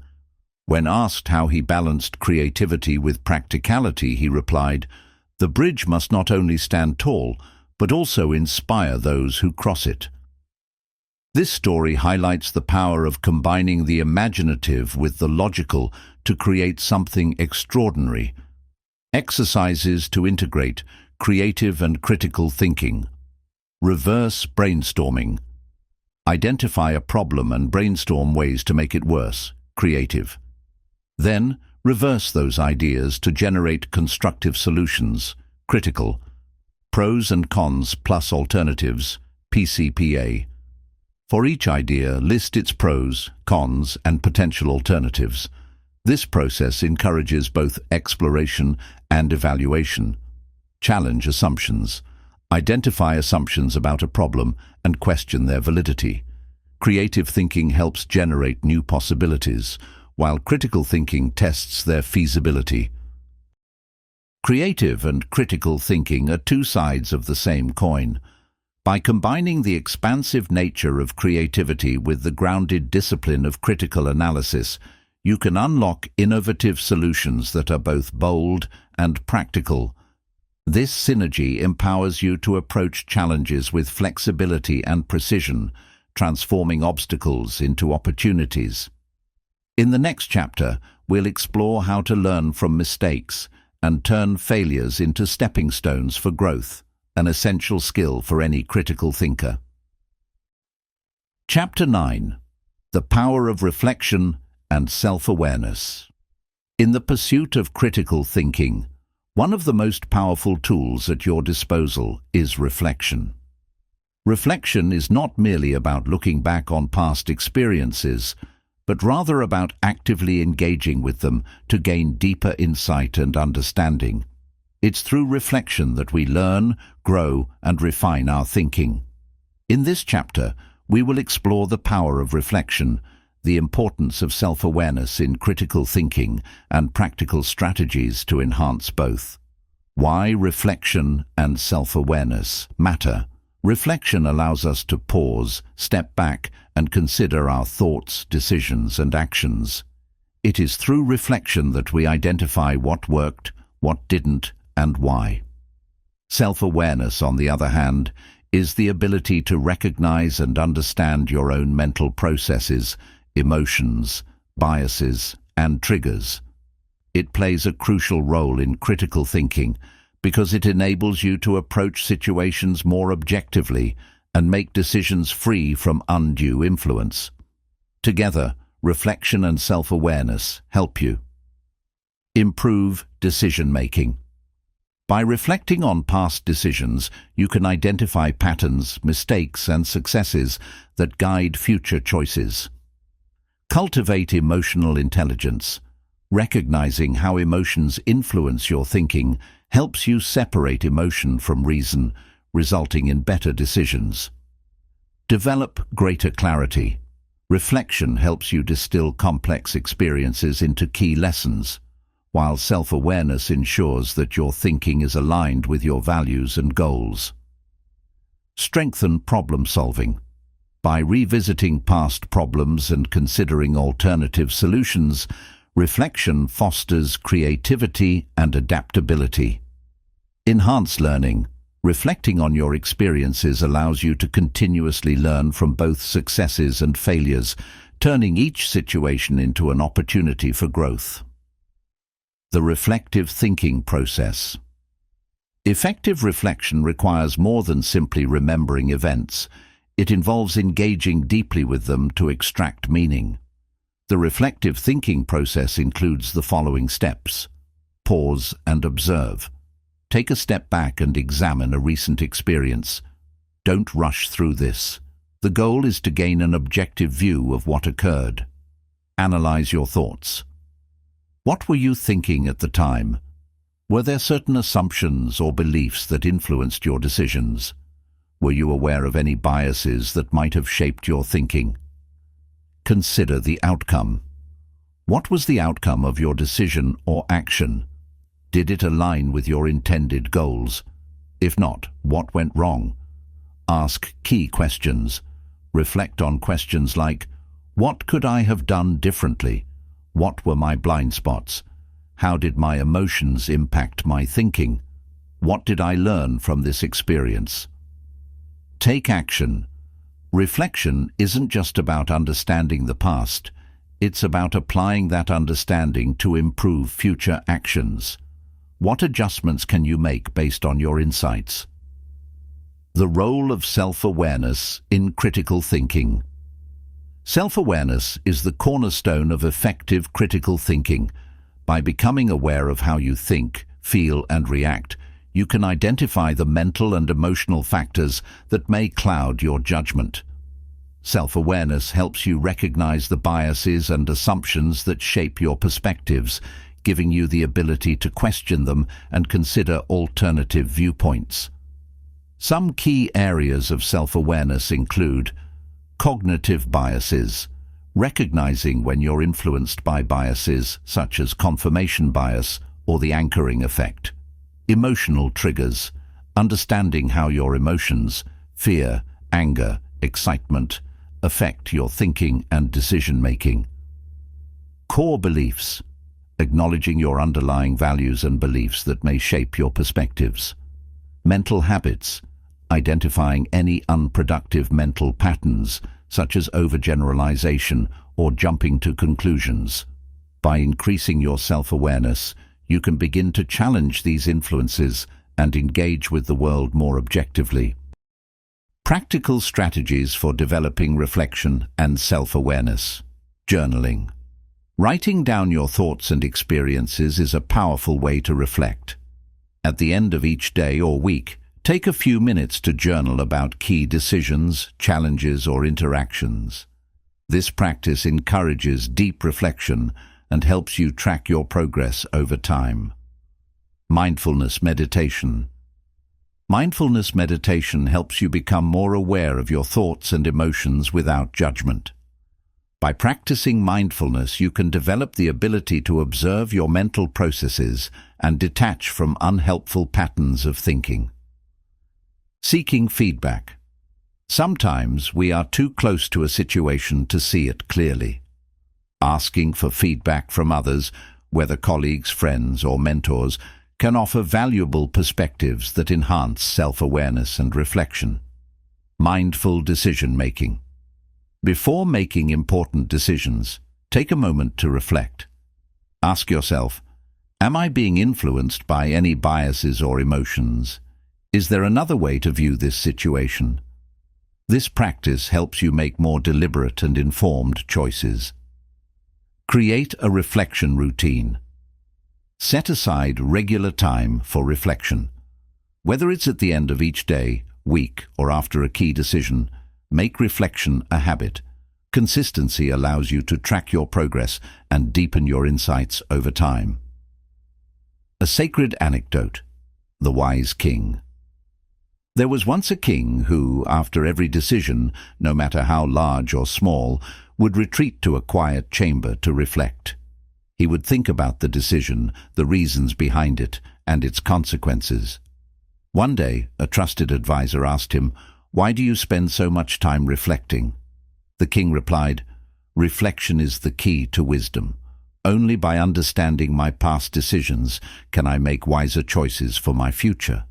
When asked how he balanced creativity with practicality, he replied, "The bridge must not only stand tall, but also inspire those who cross it." This story highlights the power of combining the imaginative with the logical to create something extraordinary. Exercises to integrate creative and critical thinking. Reverse brainstorming. Identify a problem and brainstorm ways to make it worse, creative. Then, reverse those ideas to generate constructive solutions, critical. Pros and cons plus alternatives, PCPA. For each idea, list its pros, cons, and potential alternatives. This process encourages both exploration and evaluation. Challenge assumptions. Identify assumptions about a problem and question their validity. Creative thinking helps generate new possibilities, while critical thinking tests their feasibility. Creative and critical thinking are two sides of the same coin. By combining the expansive nature of creativity with the grounded discipline of critical analysis, you can unlock innovative solutions that are both bold and practical. This synergy empowers you to approach challenges with flexibility and precision, transforming obstacles into opportunities. In the next chapter, we'll explore how to learn from mistakes and turn failures into stepping stones for growth, an essential skill for any critical thinker. Chapter 9. The Power of Reflection and Self-Awareness. In the pursuit of critical thinking, one of the most powerful tools at your disposal is reflection. Reflection is not merely about looking back on past experiences, but rather about actively engaging with them to gain deeper insight and understanding. It's through reflection that we learn, grow, and refine our thinking. In this chapter, we will explore the power of reflection, the importance of self-awareness in critical thinking, and practical strategies to enhance both. Why reflection and self-awareness matter. Reflection allows us to pause, step back, and consider our thoughts, decisions, and actions. It is through reflection that we identify what worked, what didn't, and why. Self-awareness, on the other hand, is the ability to recognize and understand your own mental processes, emotions, biases, and triggers. It plays a crucial role in critical thinking because it enables you to approach situations more objectively and make decisions free from undue influence. Together, reflection and self-awareness help you improve decision-making. By reflecting on past decisions, you can identify patterns, mistakes, and successes that guide future choices. Cultivate emotional intelligence. Recognizing how emotions influence your thinking helps you separate emotion from reason, resulting in better decisions. Develop greater clarity. Reflection helps you distill complex experiences into key lessons, while self-awareness ensures that your thinking is aligned with your values and goals. Strengthen problem-solving. By revisiting past problems and considering alternative solutions, reflection fosters creativity and adaptability. Enhance learning. Reflecting on your experiences allows you to continuously learn from both successes and failures, turning each situation into an opportunity for growth. The reflective thinking process. Effective reflection requires more than simply remembering events. It involves engaging deeply with them to extract meaning. The reflective thinking process includes the following steps. Pause and observe. Take a step back and examine a recent experience. Don't rush through this. The goal is to gain an objective view of what occurred. Analyze your thoughts. What were you thinking at the time? Were there certain assumptions or beliefs that influenced your decisions? Were you aware of any biases that might have shaped your thinking? Consider the outcome. What was the outcome of your decision or action? Did it align with your intended goals? If not, what went wrong? Ask key questions. Reflect on questions like, what could I have done differently? What were my blind spots? How did my emotions impact my thinking? What did I learn from this experience? Take action. Reflection isn't just about understanding the past. It's about applying that understanding to improve future actions. What adjustments can you make based on your insights? The role of self-awareness in critical thinking. Self-awareness is the cornerstone of effective critical thinking. By becoming aware of how you think, feel, and react, you can identify the mental and emotional factors that may cloud your judgment. Self-awareness helps you recognize the biases and assumptions that shape your perspectives, giving you the ability to question them and consider alternative viewpoints. Some key areas of self-awareness include cognitive biases, recognizing when you're influenced by biases such as confirmation bias or the anchoring effect. Emotional triggers, understanding how your emotions, fear, anger, excitement, affect your thinking and decision-making. Core beliefs, acknowledging your underlying values and beliefs that may shape your perspectives. Mental habits, identifying any unproductive mental patterns such as overgeneralization or jumping to conclusions. By increasing your self-awareness, you can begin to challenge these influences and engage with the world more objectively. Practical strategies for developing reflection and self-awareness. Journaling. Writing down your thoughts and experiences is a powerful way to reflect. At the end of each day or week, take a few minutes to journal about key decisions, challenges, or interactions. This practice encourages deep reflection and helps you track your progress over time. Mindfulness meditation. Mindfulness meditation helps you become more aware of your thoughts and emotions without judgment. By practicing mindfulness, you can develop the ability to observe your mental processes and detach from unhelpful patterns of thinking. Seeking feedback. Sometimes we are too close to a situation to see it clearly. Asking for feedback from others, whether colleagues, friends, or mentors, can offer valuable perspectives that enhance self-awareness and reflection. Mindful decision-making. Before making important decisions, take a moment to reflect. Ask yourself, am I being influenced by any biases or emotions? Is there another way to view this situation? This practice helps you make more deliberate and informed choices. Create a reflection routine. Set aside regular time for reflection. Whether it's at the end of each day, week, or after a key decision, make reflection a habit. Consistency allows you to track your progress and deepen your insights over time. A sacred anecdote. The Wise King. There was once a king who, after every decision, no matter how large or small, would retreat to a quiet chamber to reflect. He would think about the decision, the reasons behind it, and its consequences. One day, a trusted advisor asked him, "Why do you spend so much time reflecting?" The king replied, "Reflection is the key to wisdom. Only by understanding my past decisions can I make wiser choices for my future."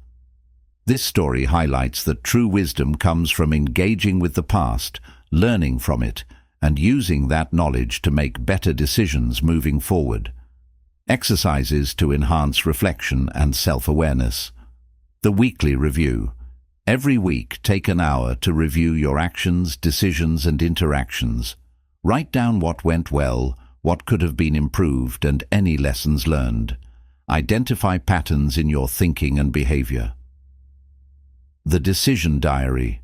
This story highlights that true wisdom comes from engaging with the past, learning from it, and using that knowledge to make better decisions moving forward. Exercises to enhance reflection and self-awareness. The weekly review. Every week, take an hour to review your actions, decisions, and interactions. Write down what went well, what could have been improved, and any lessons learned. Identify patterns in your thinking and behavior. The decision diary.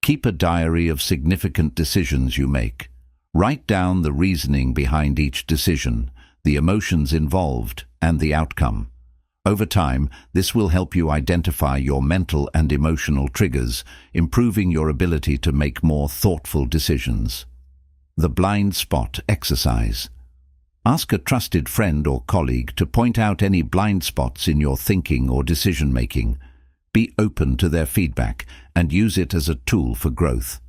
Keep a diary of significant decisions you make. Write down the reasoning behind each decision, the emotions involved, and the outcome. Over time, this will help you identify your mental and emotional triggers, improving your ability to make more thoughtful decisions. The blind spot exercise. Ask a trusted friend or colleague to point out any blind spots in your thinking or decision-making. Be open to their feedback and use it as a tool for growth.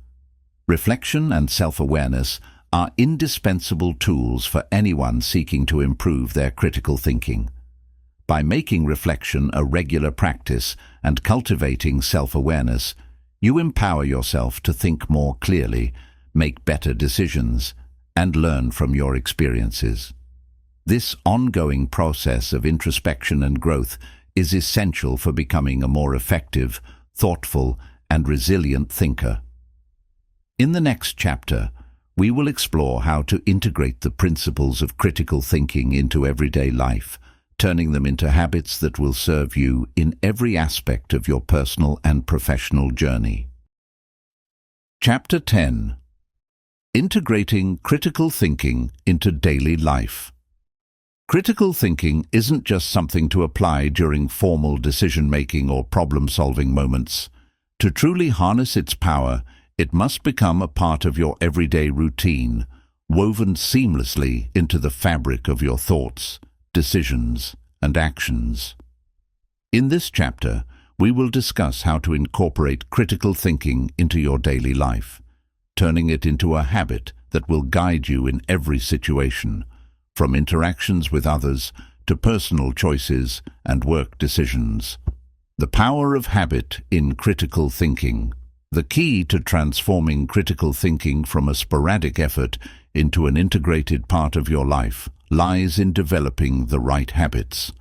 Reflection and self-awareness are indispensable tools for anyone seeking to improve their critical thinking. By making reflection a regular practice and cultivating self-awareness, you empower yourself to think more clearly, make better decisions, and learn from your experiences. This ongoing process of introspection and growth is essential for becoming a more effective, thoughtful, and resilient thinker. In the next chapter, we will explore how to integrate the principles of critical thinking into everyday life, turning them into habits that will serve you in every aspect of your personal and professional journey. Chapter 10. Integrating critical thinking into daily life. Critical thinking isn't just something to apply during formal decision-making or problem-solving moments. To truly harness its power, it must become a part of your everyday routine, woven seamlessly into the fabric of your thoughts, decisions, and actions. In this chapter, we will discuss how to incorporate critical thinking into your daily life, turning it into a habit that will guide you in every situation, from interactions with others to personal choices and work decisions. The power of habit in critical thinking. The key to transforming critical thinking from a sporadic effort into an integrated part of your life lies in developing the right habits.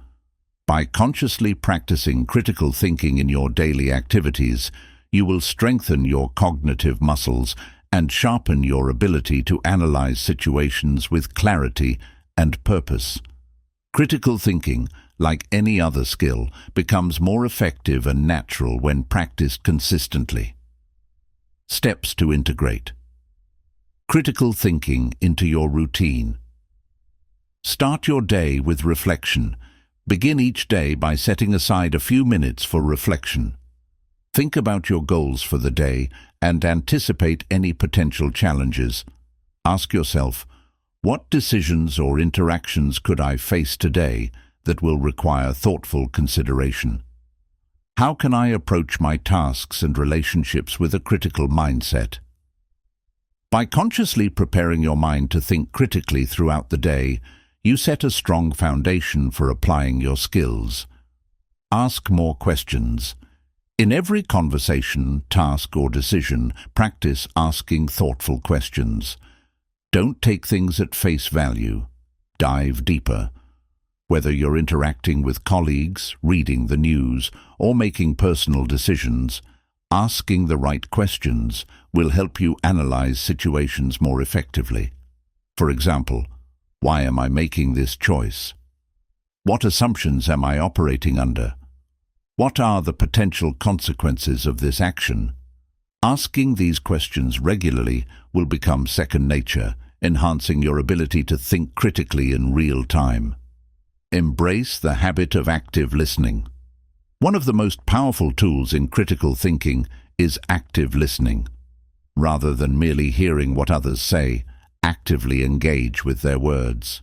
By consciously practicing critical thinking in your daily activities, you will strengthen your cognitive muscles and sharpen your ability to analyze situations with clarity and purpose. Critical thinking, like any other skill, becomes more effective and natural when practiced consistently. Steps to integrate critical thinking into your routine. Start your day with reflection. Begin each day by setting aside a few minutes for reflection. Think about your goals for the day and anticipate any potential challenges. Ask yourself, what decisions or interactions could I face today that will require thoughtful consideration? How can I approach my tasks and relationships with a critical mindset? By consciously preparing your mind to think critically throughout the day, you set a strong foundation for applying your skills. Ask more questions. In every conversation, task, or decision, practice asking thoughtful questions. Don't take things at face value. Dive deeper. Whether you're interacting with colleagues, reading the news, or making personal decisions, asking the right questions will help you analyze situations more effectively. For example, why am I making this choice? What assumptions am I operating under? What are the potential consequences of this action? Asking these questions regularly will become second nature, enhancing your ability to think critically in real time. Embrace the habit of active listening. One of the most powerful tools in critical thinking is active listening. Rather than merely hearing what others say, actively engage with their words.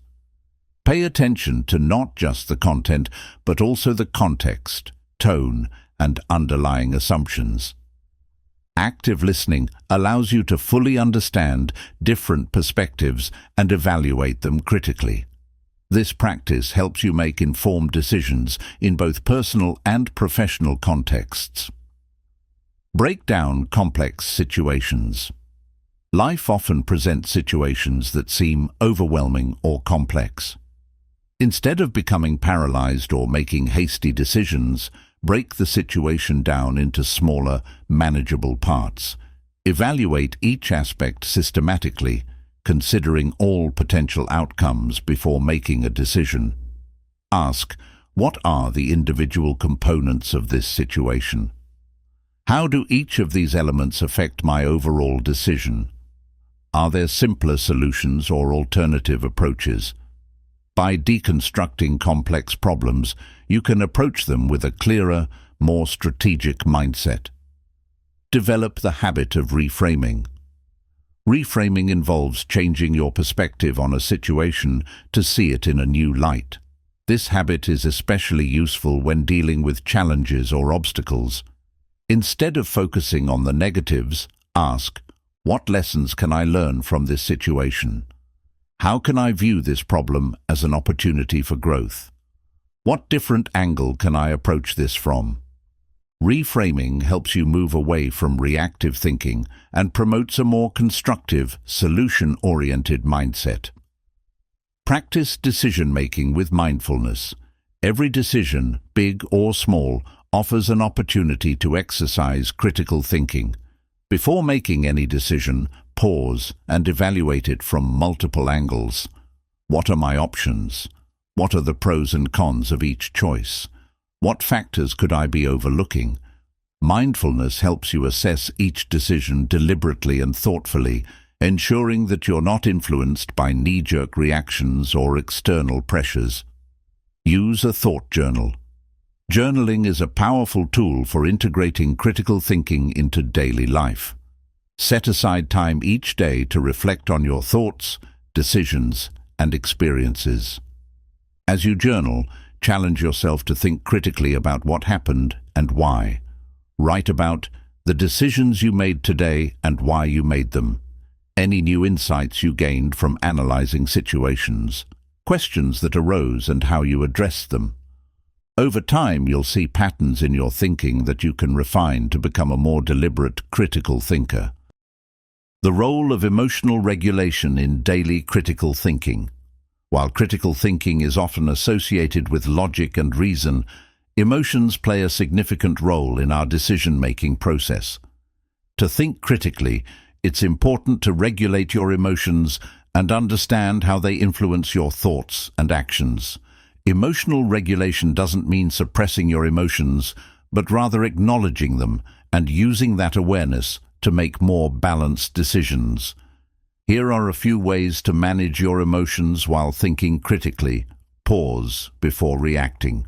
Pay attention to not just the content, but also the context, tone, and underlying assumptions. Active listening allows you to fully understand different perspectives and evaluate them critically. This practice helps you make informed decisions in both personal and professional contexts. Break down complex situations. Life often presents situations that seem overwhelming or complex. Instead of becoming paralyzed or making hasty decisions, break the situation down into smaller, manageable parts. Evaluate each aspect systematically, considering all potential outcomes before making a decision. Ask, what are the individual components of this situation? How do each of these elements affect my overall decision? Are there simpler solutions or alternative approaches? By deconstructing complex problems, you can approach them with a clearer, more strategic mindset. Develop the habit of reframing. Reframing involves changing your perspective on a situation to see it in a new light. This habit is especially useful when dealing with challenges or obstacles. Instead of focusing on the negatives, ask, what lessons can I learn from this situation? How can I view this problem as an opportunity for growth? What different angle can I approach this from? Reframing helps you move away from reactive thinking and promotes a more constructive, solution-oriented mindset. Practice decision-making with mindfulness. Every decision, big or small, offers an opportunity to exercise critical thinking. Before making any decision, pause and evaluate it from multiple angles. What are my options? What are the pros and cons of each choice? What factors could I be overlooking? Mindfulness helps you assess each decision deliberately and thoughtfully, ensuring that you're not influenced by knee-jerk reactions or external pressures. Use a thought journal. Journaling is a powerful tool for integrating critical thinking into daily life. Set aside time each day to reflect on your thoughts, decisions, and experiences. As you journal, challenge yourself to think critically about what happened and why. Write about the decisions you made today and why you made them. Any new insights you gained from analyzing situations. Questions that arose and how you addressed them. Over time, you'll see patterns in your thinking that you can refine to become a more deliberate, critical thinker. The role of emotional regulation in daily critical thinking. While critical thinking is often associated with logic and reason, emotions play a significant role in our decision-making process. To think critically, it's important to regulate your emotions and understand how they influence your thoughts and actions. Emotional regulation doesn't mean suppressing your emotions, but rather acknowledging them and using that awareness to make more balanced decisions. Here are a few ways to manage your emotions while thinking critically. Pause before reacting.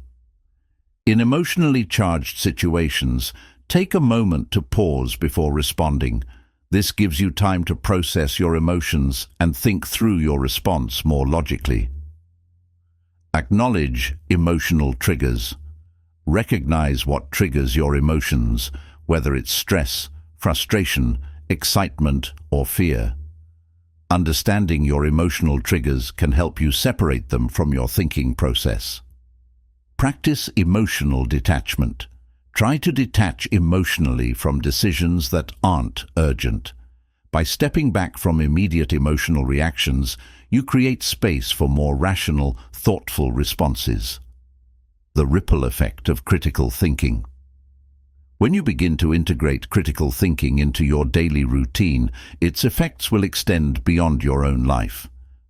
In emotionally charged situations, take a moment to pause before responding. This gives you time to process your emotions and think through your response more logically. Acknowledge emotional triggers. Recognize what triggers your emotions, whether it's stress, frustration, excitement, or fear. Understanding your emotional triggers can help you separate them from your thinking process. Practice emotional detachment. Try to detach emotionally from decisions that aren't urgent. By stepping back from immediate emotional reactions, you create space for more rational, thoughtful responses. The ripple effect of critical thinking. When you begin to integrate critical thinking into your daily routine, its effects will extend beyond your own life.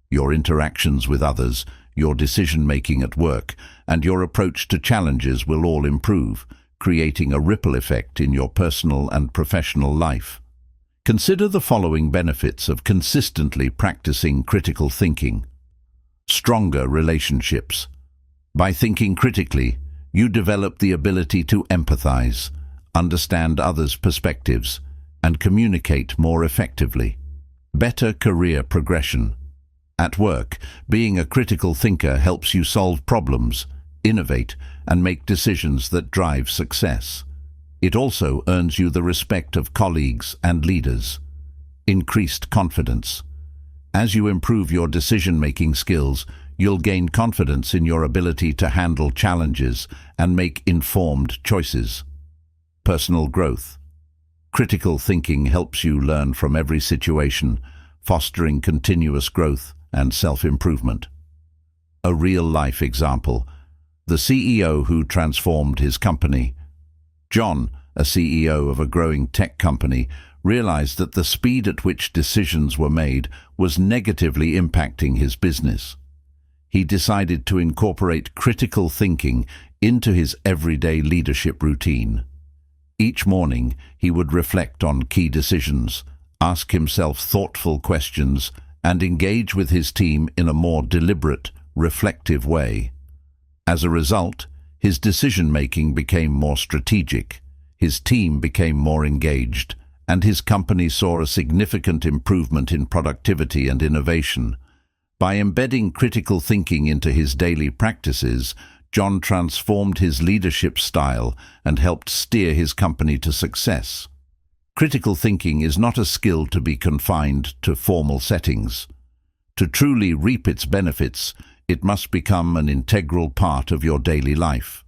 Your interactions with others, your decision-making at work, and your approach to challenges will all improve, creating a ripple effect in your personal and professional life. Consider the following benefits of consistently practicing critical thinking. Stronger relationships. By thinking critically, you develop the ability to empathize, understand others' perspectives, and communicate more effectively. Better career progression. At work, being a critical thinker helps you solve problems, innovate, and make decisions that drive success. It also earns you the respect of colleagues and leaders. Increased confidence. As you improve your decision-making skills, you'll gain confidence in your ability to handle challenges and make informed choices. Personal growth. Critical thinking helps you learn from every situation, fostering continuous growth and self-improvement. A real-life example. The CEO who transformed his company. John, a CEO of a growing tech company, realized that the speed at which decisions were made was negatively impacting his business. He decided to incorporate critical thinking into his everyday leadership routine. Each morning, he would reflect on key decisions, ask himself thoughtful questions, and engage with his team in a more deliberate, reflective way. As a result, his decision-making became more strategic, his team became more engaged, and his company saw a significant improvement in productivity and innovation. By embedding critical thinking into his daily practices, John transformed his leadership style and helped steer his company to success. Critical thinking is not a skill to be confined to formal settings. To truly reap its benefits, it must become an integral part of your daily life.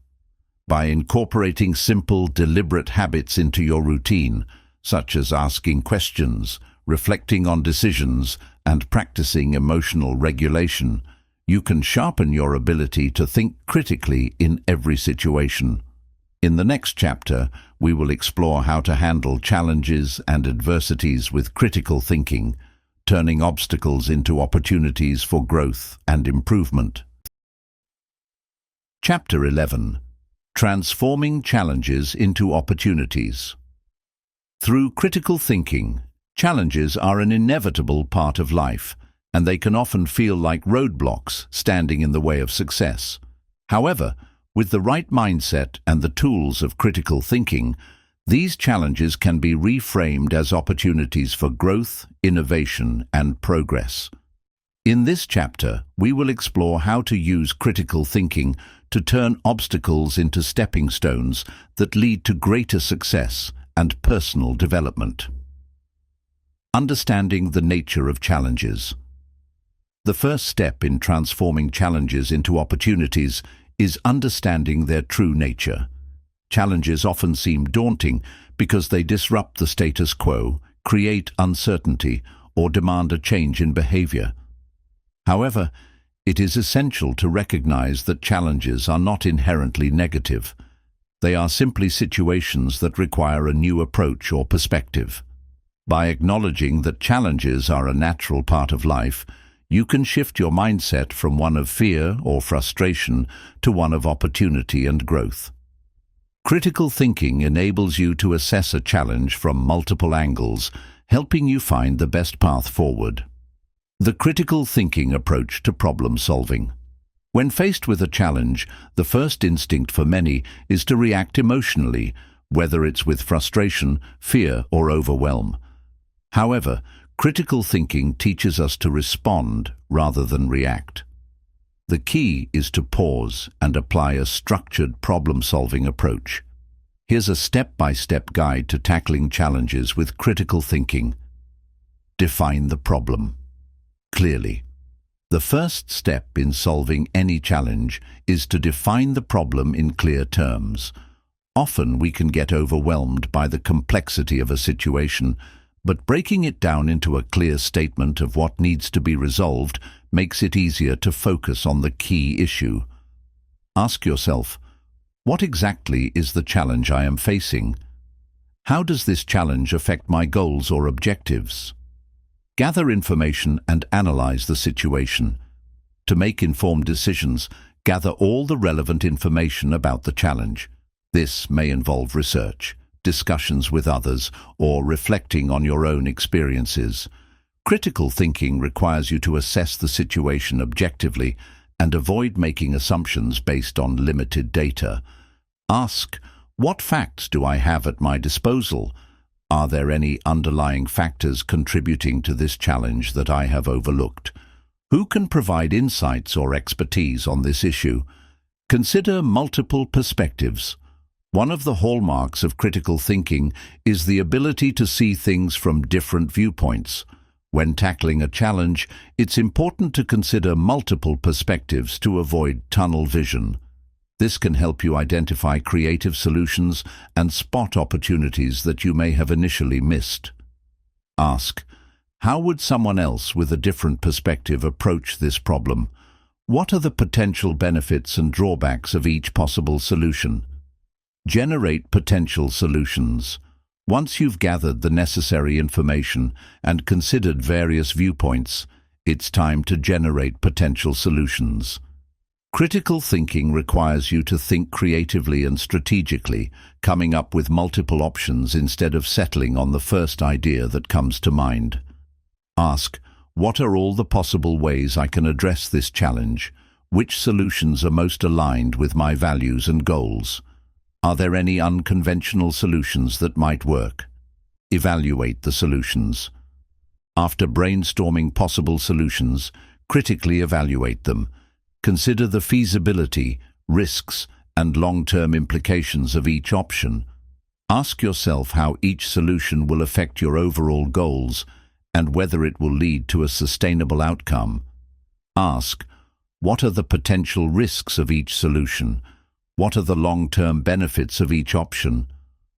By incorporating simple, deliberate habits into your routine, such as asking questions, reflecting on decisions, and practicing emotional regulation, you can sharpen your ability to think critically in every situation. In the next chapter, we will explore how to handle challenges and adversities with critical thinking, turning obstacles into opportunities for growth and improvement. Chapter 11. Transforming challenges into opportunities. Through critical thinking, challenges are an inevitable part of life, and they can often feel like roadblocks standing in the way of success. However, with the right mindset and the tools of critical thinking, these challenges can be reframed as opportunities for growth, innovation, and progress. In this chapter, we will explore how to use critical thinking to turn obstacles into stepping stones that lead to greater success and personal development. Understanding the nature of challenges. The first step in transforming challenges into opportunities is understanding their true nature. Challenges often seem daunting because they disrupt the status quo, create uncertainty, or demand a change in behavior. However, it is essential to recognize that challenges are not inherently negative. They are simply situations that require a new approach or perspective. By acknowledging that challenges are a natural part of life, you can shift your mindset from one of fear or frustration to one of opportunity and growth. Critical thinking enables you to assess a challenge from multiple angles, helping you find the best path forward. The critical thinking approach to problem solving. When faced with a challenge, the first instinct for many is to react emotionally, whether it's with frustration, fear, or overwhelm. However, critical thinking teaches us to respond rather than react. The key is to pause and apply a structured problem-solving approach. Here's a step-by-step guide to tackling challenges with critical thinking. Define the problem clearly. The first step in solving any challenge is to define the problem in clear terms. Often we can get overwhelmed by the complexity of a situation, but breaking it down into a clear statement of what needs to be resolved makes it easier to focus on the key issue. Ask yourself, what exactly is the challenge I am facing? How does this challenge affect my goals or objectives? Gather information and analyze the situation. To make informed decisions, gather all the relevant information about the challenge. This may involve research, discussions with others, or reflecting on your own experiences. Critical thinking requires you to assess the situation objectively and avoid making assumptions based on limited data. Ask, what facts do I have at my disposal? Are there any underlying factors contributing to this challenge that I have overlooked? Who can provide insights or expertise on this issue? Consider multiple perspectives. One of the hallmarks of critical thinking is the ability to see things from different viewpoints. When tackling a challenge, it's important to consider multiple perspectives to avoid tunnel vision. This can help you identify creative solutions and spot opportunities that you may have initially missed. Ask, how would someone else with a different perspective approach this problem? What are the potential benefits and drawbacks of each possible solution? Generate potential solutions. Once you've gathered the necessary information and considered various viewpoints, it's time to generate potential solutions. Critical thinking requires you to think creatively and strategically, coming up with multiple options instead of settling on the first idea that comes to mind. Ask, what are all the possible ways I can address this challenge? Which solutions are most aligned with my values and goals? Are there any unconventional solutions that might work? Evaluate the solutions. After brainstorming possible solutions, critically evaluate them. Consider the feasibility, risks, and long-term implications of each option. Ask yourself how each solution will affect your overall goals and whether it will lead to a sustainable outcome. Ask, what are the potential risks of each solution? What are the long-term benefits of each option?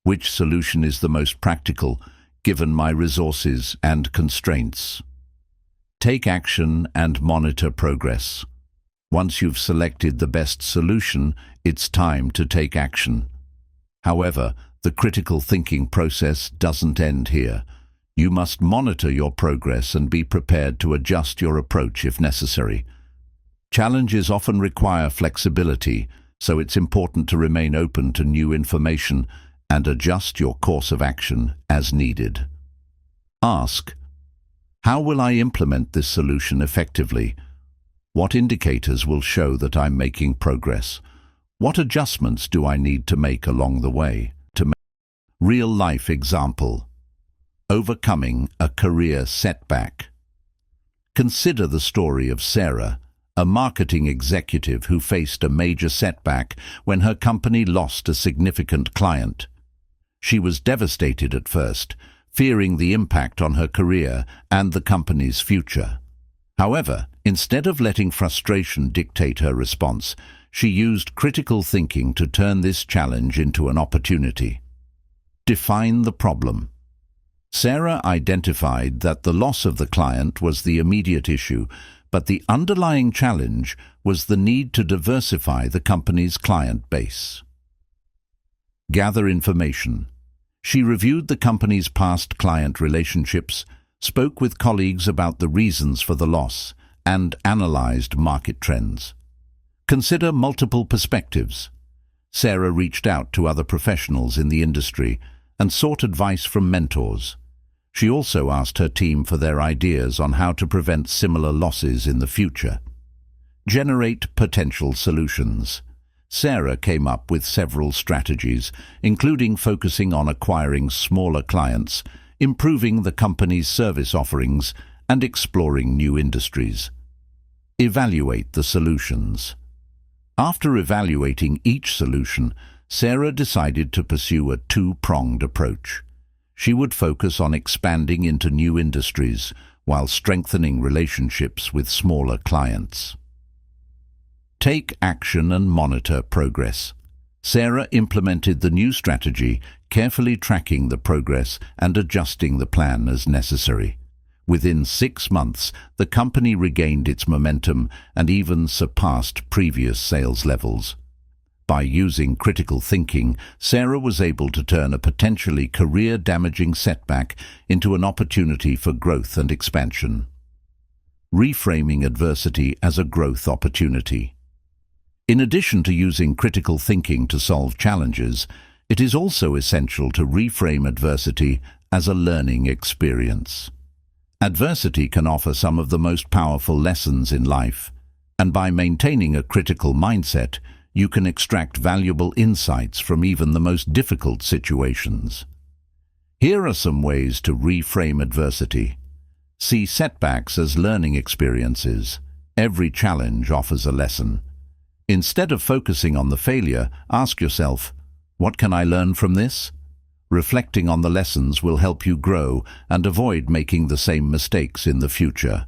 Which solution is the most practical, given my resources and constraints? Take action and monitor progress. Once you've selected the best solution, it's time to take action. However, the critical thinking process doesn't end here. You must monitor your progress and be prepared to adjust your approach if necessary. Challenges often require flexibility, so it's important to remain open to new information and adjust your course of action as needed. Ask, how will I implement this solution effectively? What indicators will show that I'm making progress? What adjustments do I need to make along the way? Real-life example. Overcoming a career setback. Consider the story of Sarah, a marketing executive who faced a major setback when her company lost a significant client. She was devastated at first, fearing the impact on her career and the company's future. However, instead of letting frustration dictate her response, she used critical thinking to turn this challenge into an opportunity. Define the problem. Sarah identified that the loss of the client was the immediate issue, but the underlying challenge was the need to diversify the company's client base. Gather information. She reviewed the company's past client relationships, spoke with colleagues about the reasons for the loss, and analyzed market trends. Consider multiple perspectives. Sarah reached out to other professionals in the industry and sought advice from mentors. She also asked her team for their ideas on how to prevent similar losses in the future. Generate potential solutions. Sarah came up with several strategies, including focusing on acquiring smaller clients, improving the company's service offerings, and exploring new industries. Evaluate the solutions. After evaluating each solution, Sarah decided to pursue a two-pronged approach. She would focus on expanding into new industries while strengthening relationships with smaller clients. Take action and monitor progress. Sarah implemented the new strategy, carefully tracking the progress and adjusting the plan as necessary. Within 6 months, the company regained its momentum and even surpassed previous sales levels. By using critical thinking, Sarah was able to turn a potentially career-damaging setback into an opportunity for growth and expansion. Reframing adversity as a growth opportunity. In addition to using critical thinking to solve challenges, it is also essential to reframe adversity as a learning experience. Adversity can offer some of the most powerful lessons in life, and by maintaining a critical mindset, you can extract valuable insights from even the most difficult situations. Here are some ways to reframe adversity. See setbacks as learning experiences. Every challenge offers a lesson. Instead of focusing on the failure, ask yourself, what can I learn from this? Reflecting on the lessons will help you grow and avoid making the same mistakes in the future.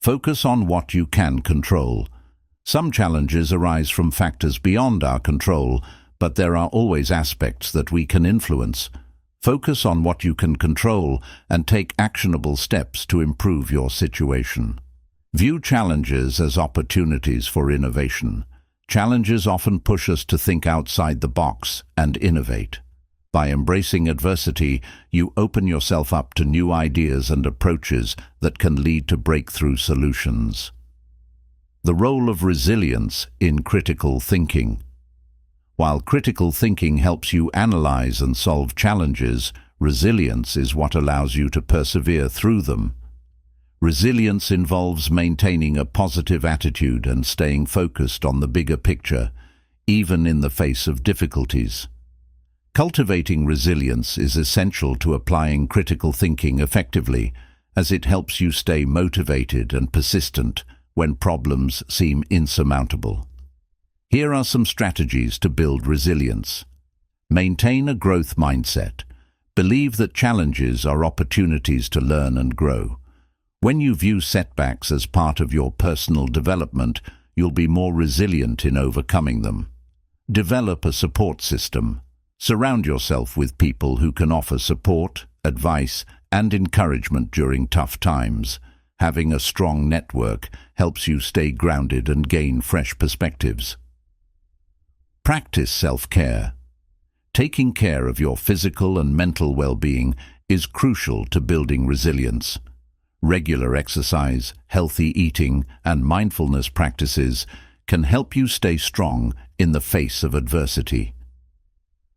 Focus on what you can control. Some challenges arise from factors beyond our control, but there are always aspects that we can influence. Focus on what you can control and take actionable steps to improve your situation. View challenges as opportunities for innovation. Challenges often push us to think outside the box and innovate. By embracing adversity, you open yourself up to new ideas and approaches that can lead to breakthrough solutions. The role of resilience in critical thinking. While critical thinking helps you analyze and solve challenges, resilience is what allows you to persevere through them. Resilience involves maintaining a positive attitude and staying focused on the bigger picture, even in the face of difficulties. Cultivating resilience is essential to applying critical thinking effectively, as it helps you stay motivated and persistent when problems seem insurmountable. Here are some strategies to build resilience. Maintain a growth mindset. Believe that challenges are opportunities to learn and grow. When you view setbacks as part of your personal development, you'll be more resilient in overcoming them. Develop a support system. Surround yourself with people who can offer support, advice, and encouragement during tough times. Having a strong network helps you stay grounded and gain fresh perspectives. Practice self-care. Taking care of your physical and mental well-being is crucial to building resilience. Regular exercise, healthy eating, and mindfulness practices can help you stay strong in the face of adversity.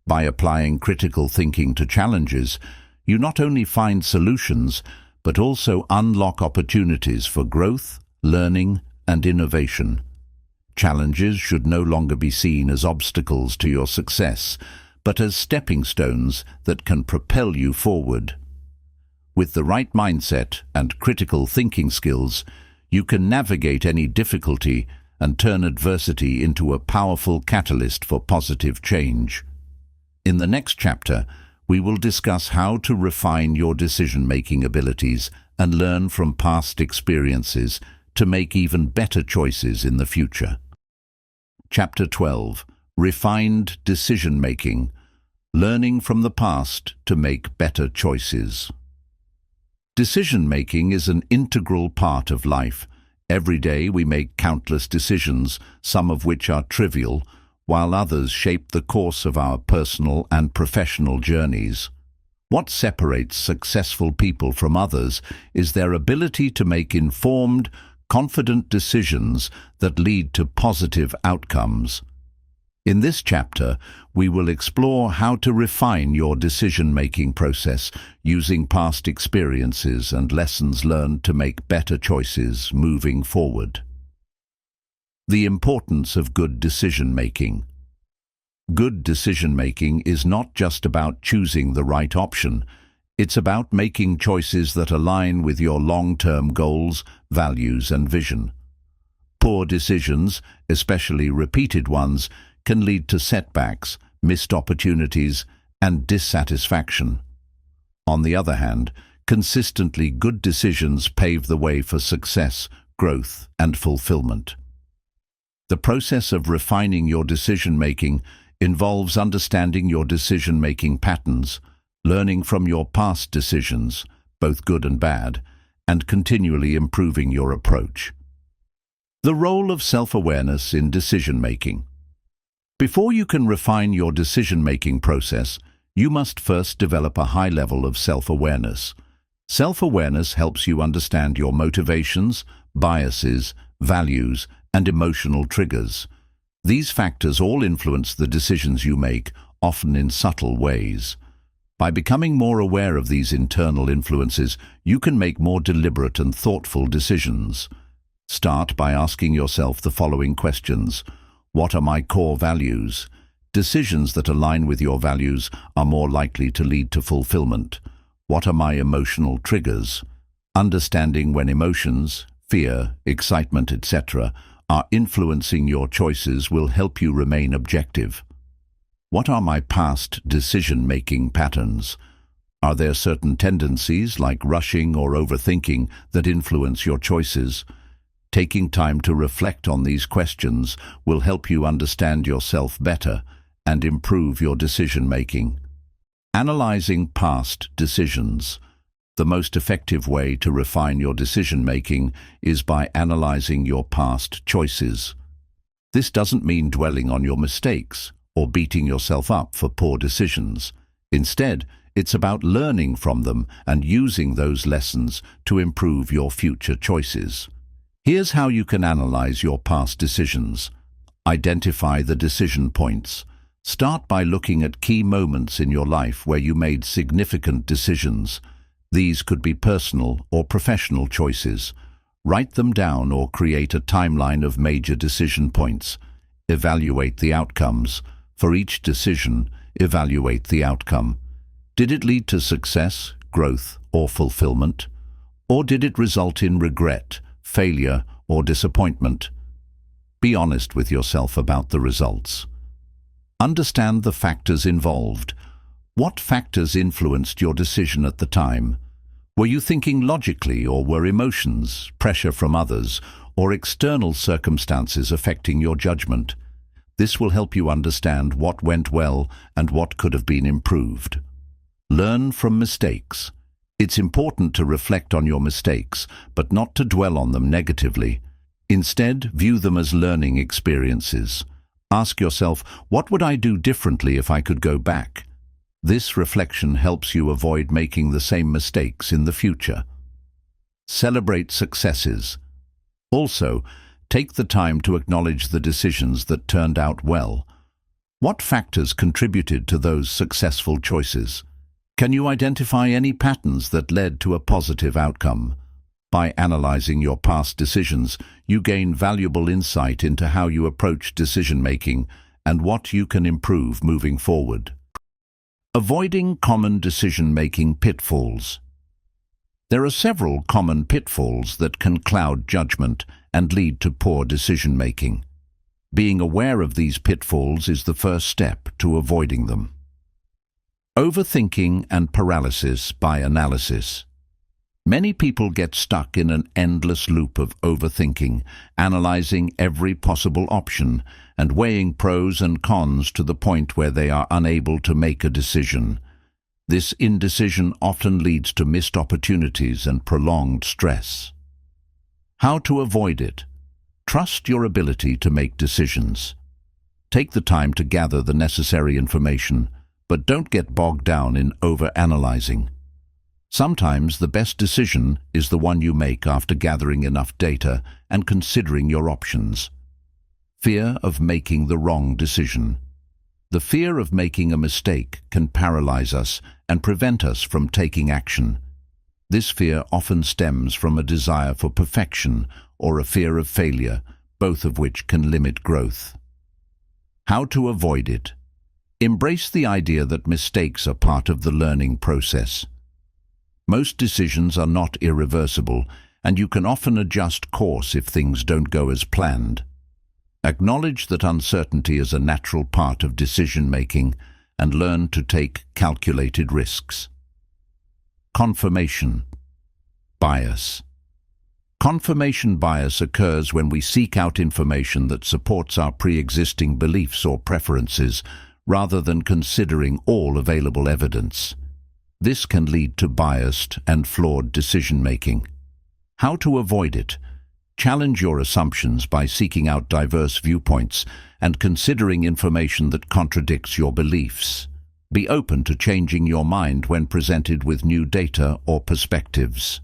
By applying critical thinking to challenges, you not only find solutions, but also unlock opportunities for growth, learning, and innovation. Challenges should no longer be seen as obstacles to your success, but as stepping stones that can propel you forward. With the right mindset and critical thinking skills, you can navigate any difficulty and turn adversity into a powerful catalyst for positive change. In the next chapter, we will discuss how to refine your decision-making abilities and learn from past experiences to make even better choices in the future. Chapter 12. Refined Decision-Making. Learning from the past to make better choices. Decision-making is an integral part of life. Every day we make countless decisions, some of which are trivial, while others shape the course of our personal and professional journeys. What separates successful people from others is their ability to make informed, confident decisions that lead to positive outcomes. In this chapter, we will explore how to refine your decision-making process using past experiences and lessons learned to make better choices moving forward. The importance of good decision-making. Good decision-making is not just about choosing the right option. It's about making choices that align with your long-term goals, values, and vision. Poor decisions, especially repeated ones, can lead to setbacks, missed opportunities, and dissatisfaction. On the other hand, consistently good decisions pave the way for success, growth, and fulfillment. The process of refining your decision-making involves understanding your decision-making patterns, learning from your past decisions, both good and bad, and continually improving your approach. The role of self-awareness in decision-making. Before you can refine your decision-making process, you must first develop a high level of self-awareness. Self-awareness helps you understand your motivations, biases, values, and emotional triggers. These factors all influence the decisions you make, often in subtle ways. By becoming more aware of these internal influences, you can make more deliberate and thoughtful decisions. Start by asking yourself the following questions. What are my core values? Decisions that align with your values are more likely to lead to fulfillment. What are my emotional triggers? Understanding when emotions, fear, excitement, etc., are influencing your choices will help you remain objective. What are my past decision-making patterns? Are there certain tendencies, like rushing or overthinking, that influence your choices? Taking time to reflect on these questions will help you understand yourself better and improve your decision-making. Analyzing past decisions. The most effective way to refine your decision-making is by analyzing your past choices. This doesn't mean dwelling on your mistakes or beating yourself up for poor decisions. Instead, it's about learning from them and using those lessons to improve your future choices. Here's how you can analyze your past decisions. Identify the decision points. Start by looking at key moments in your life where you made significant decisions. These could be personal or professional choices. Write them down or create a timeline of major decision points. Evaluate the outcomes. For each decision, evaluate the outcome. Did it lead to success, growth, or fulfillment? Or did it result in regret, failure, or disappointment? Be honest with yourself about the results. Understand the factors involved. What factors influenced your decision at the time? Were you thinking logically, or were emotions, pressure from others, or external circumstances affecting your judgment? This will help you understand what went well and what could have been improved. Learn from mistakes. It's important to reflect on your mistakes, but not to dwell on them negatively. Instead, view them as learning experiences. Ask yourself, what would I do differently if I could go back? This reflection helps you avoid making the same mistakes in the future. Celebrate successes. Also, take the time to acknowledge the decisions that turned out well. What factors contributed to those successful choices? Can you identify any patterns that led to a positive outcome? By analyzing your past decisions, you gain valuable insight into how you approach decision-making and what you can improve moving forward. Avoiding common decision-making pitfalls. There are several common pitfalls that can cloud judgment and lead to poor decision-making. Being aware of these pitfalls is the first step to avoiding them. Overthinking and paralysis by analysis. Many people get stuck in an endless loop of overthinking, analyzing every possible option, and weighing pros and cons to the point where they are unable to make a decision. This indecision often leads to missed opportunities and prolonged stress. How to avoid it? Trust your ability to make decisions. Take the time to gather the necessary information, but don't get bogged down in over-analyzing. Sometimes the best decision is the one you make after gathering enough data and considering your options. Fear of making the wrong decision. The fear of making a mistake can paralyze us and prevent us from taking action. This fear often stems from a desire for perfection or a fear of failure, both of which can limit growth. How to avoid it? Embrace the idea that mistakes are part of the learning process. Most decisions are not irreversible, and you can often adjust course if things don't go as planned. Acknowledge that uncertainty is a natural part of decision-making and learn to take calculated risks. Confirmation bias. Confirmation bias occurs when we seek out information that supports our pre-existing beliefs or preferences rather than considering all available evidence. This can lead to biased and flawed decision-making. How to avoid it? Challenge your assumptions by seeking out diverse viewpoints and considering information that contradicts your beliefs. Be open to changing your mind when presented with new data or perspectives.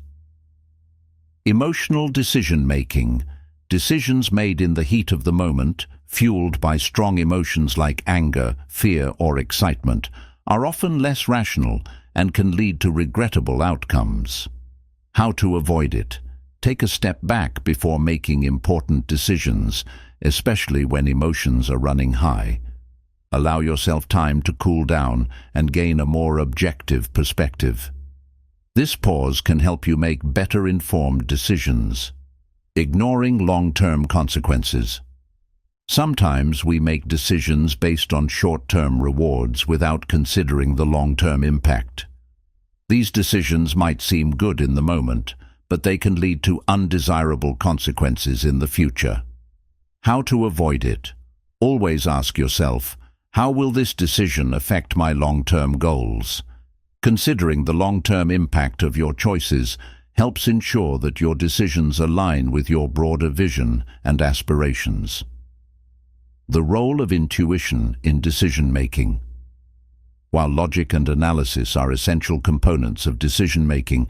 Emotional decision-making. Decisions made in the heat of the moment, fueled by strong emotions like anger, fear, or excitement, are often less rational and can lead to regrettable outcomes. How to avoid it? Take a step back before making important decisions, especially when emotions are running high. Allow yourself time to cool down and gain a more objective perspective. This pause can help you make better informed decisions. Ignoring long-term consequences. Sometimes we make decisions based on short-term rewards without considering the long-term impact. These decisions might seem good in the moment, but they can lead to undesirable consequences in the future. How to avoid it? Always ask yourself, how will this decision affect my long-term goals? Considering the long-term impact of your choices helps ensure that your decisions align with your broader vision and aspirations. The role of intuition in decision-making. While logic and analysis are essential components of decision-making,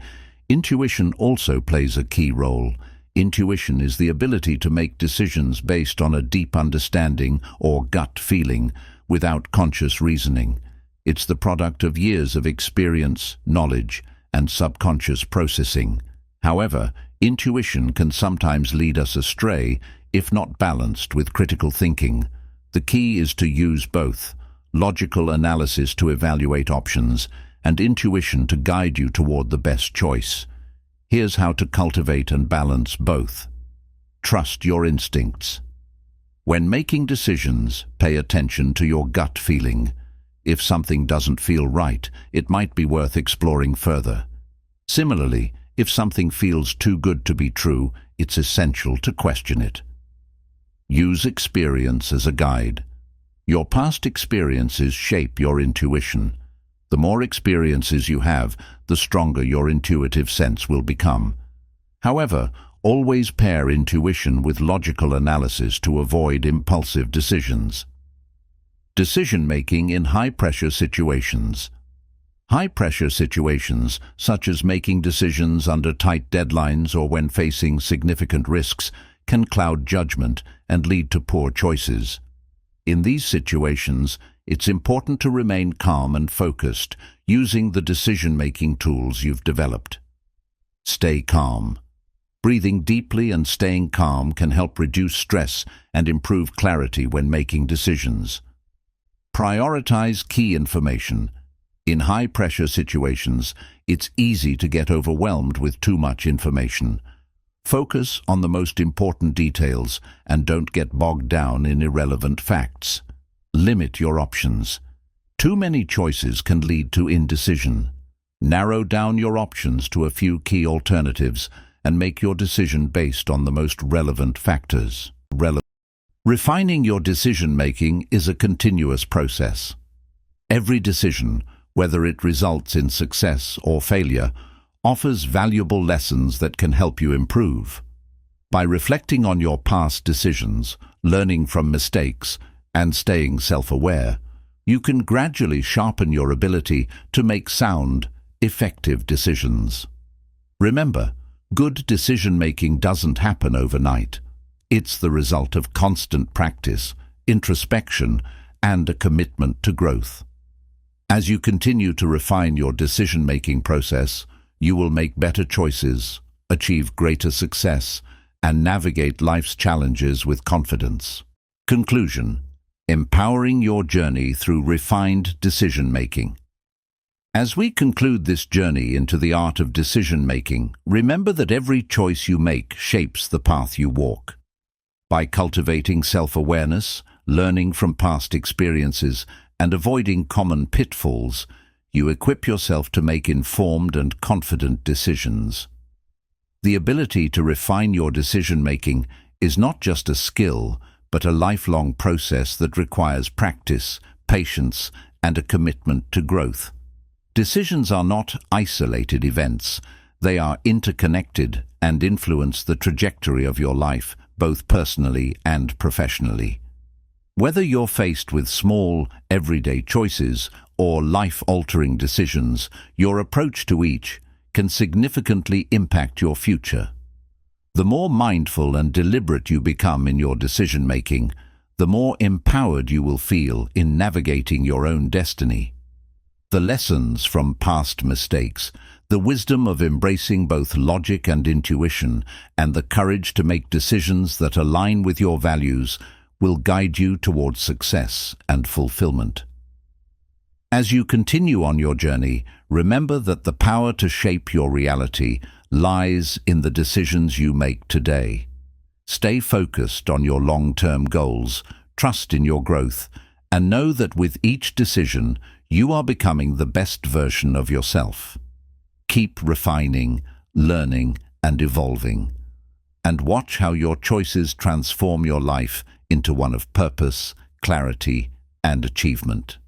intuition also plays a key role. Intuition is the ability to make decisions based on a deep understanding or gut feeling without conscious reasoning. It's the product of years of experience, knowledge, and subconscious processing. However, intuition can sometimes lead us astray if not balanced with critical thinking. The key is to use both, logical analysis to evaluate options and intuition to guide you toward the best choice. Here's how to cultivate and balance both. Trust your instincts. When making decisions, pay attention to your gut feeling. If something doesn't feel right, it might be worth exploring further. Similarly, if something feels too good to be true, it's essential to question it. Use experience as a guide. Your past experiences shape your intuition. The more experiences you have, the stronger your intuitive sense will become. However, always pair intuition with logical analysis to avoid impulsive decisions. Decision-making in high-pressure situations. High-pressure situations, such as making decisions under tight deadlines or when facing significant risks, can cloud judgment and lead to poor choices. In these situations, it's important to remain calm and focused, using the decision-making tools you've developed. Stay calm. Breathing deeply and staying calm can help reduce stress and improve clarity when making decisions. Prioritize key information. In high-pressure situations, it's easy to get overwhelmed with too much information. Focus on the most important details and don't get bogged down in irrelevant facts. Limit your options. Too many choices can lead to indecision. Narrow down your options to a few key alternatives and make your decision based on the most relevant factors. Refining your decision-making is a continuous process. Every decision, whether it results in success or failure, offers valuable lessons that can help you improve. By reflecting on your past decisions, learning from mistakes, and staying self-aware, you can gradually sharpen your ability to make sound, effective decisions. Remember, good decision-making doesn't happen overnight. It's the result of constant practice, introspection, and a commitment to growth. As you continue to refine your decision-making process, you will make better choices, achieve greater success, and navigate life's challenges with confidence. Conclusion: empowering your journey through refined decision-making. As we conclude this journey into the art of decision-making, remember that every choice you make shapes the path you walk. By cultivating self-awareness, learning from past experiences, and avoiding common pitfalls, you equip yourself to make informed and confident decisions. The ability to refine your decision-making is not just a skill, but a lifelong process that requires practice, patience, and a commitment to growth. Decisions are not isolated events. They are interconnected and influence the trajectory of your life, both personally and professionally. Whether you're faced with small, everyday choices or life-altering decisions, your approach to each can significantly impact your future. The more mindful and deliberate you become in your decision-making, the more empowered you will feel in navigating your own destiny. The lessons from past mistakes, the wisdom of embracing both logic and intuition, and the courage to make decisions that align with your values will guide you towards success and fulfillment. As you continue on your journey, remember that the power to shape your reality lies in the decisions you make today. Stay focused on your long-term goals, trust in your growth, and know that with each decision, you are becoming the best version of yourself. Keep refining, learning, and evolving. And watch how your choices transform your life into one of purpose, clarity, and achievement.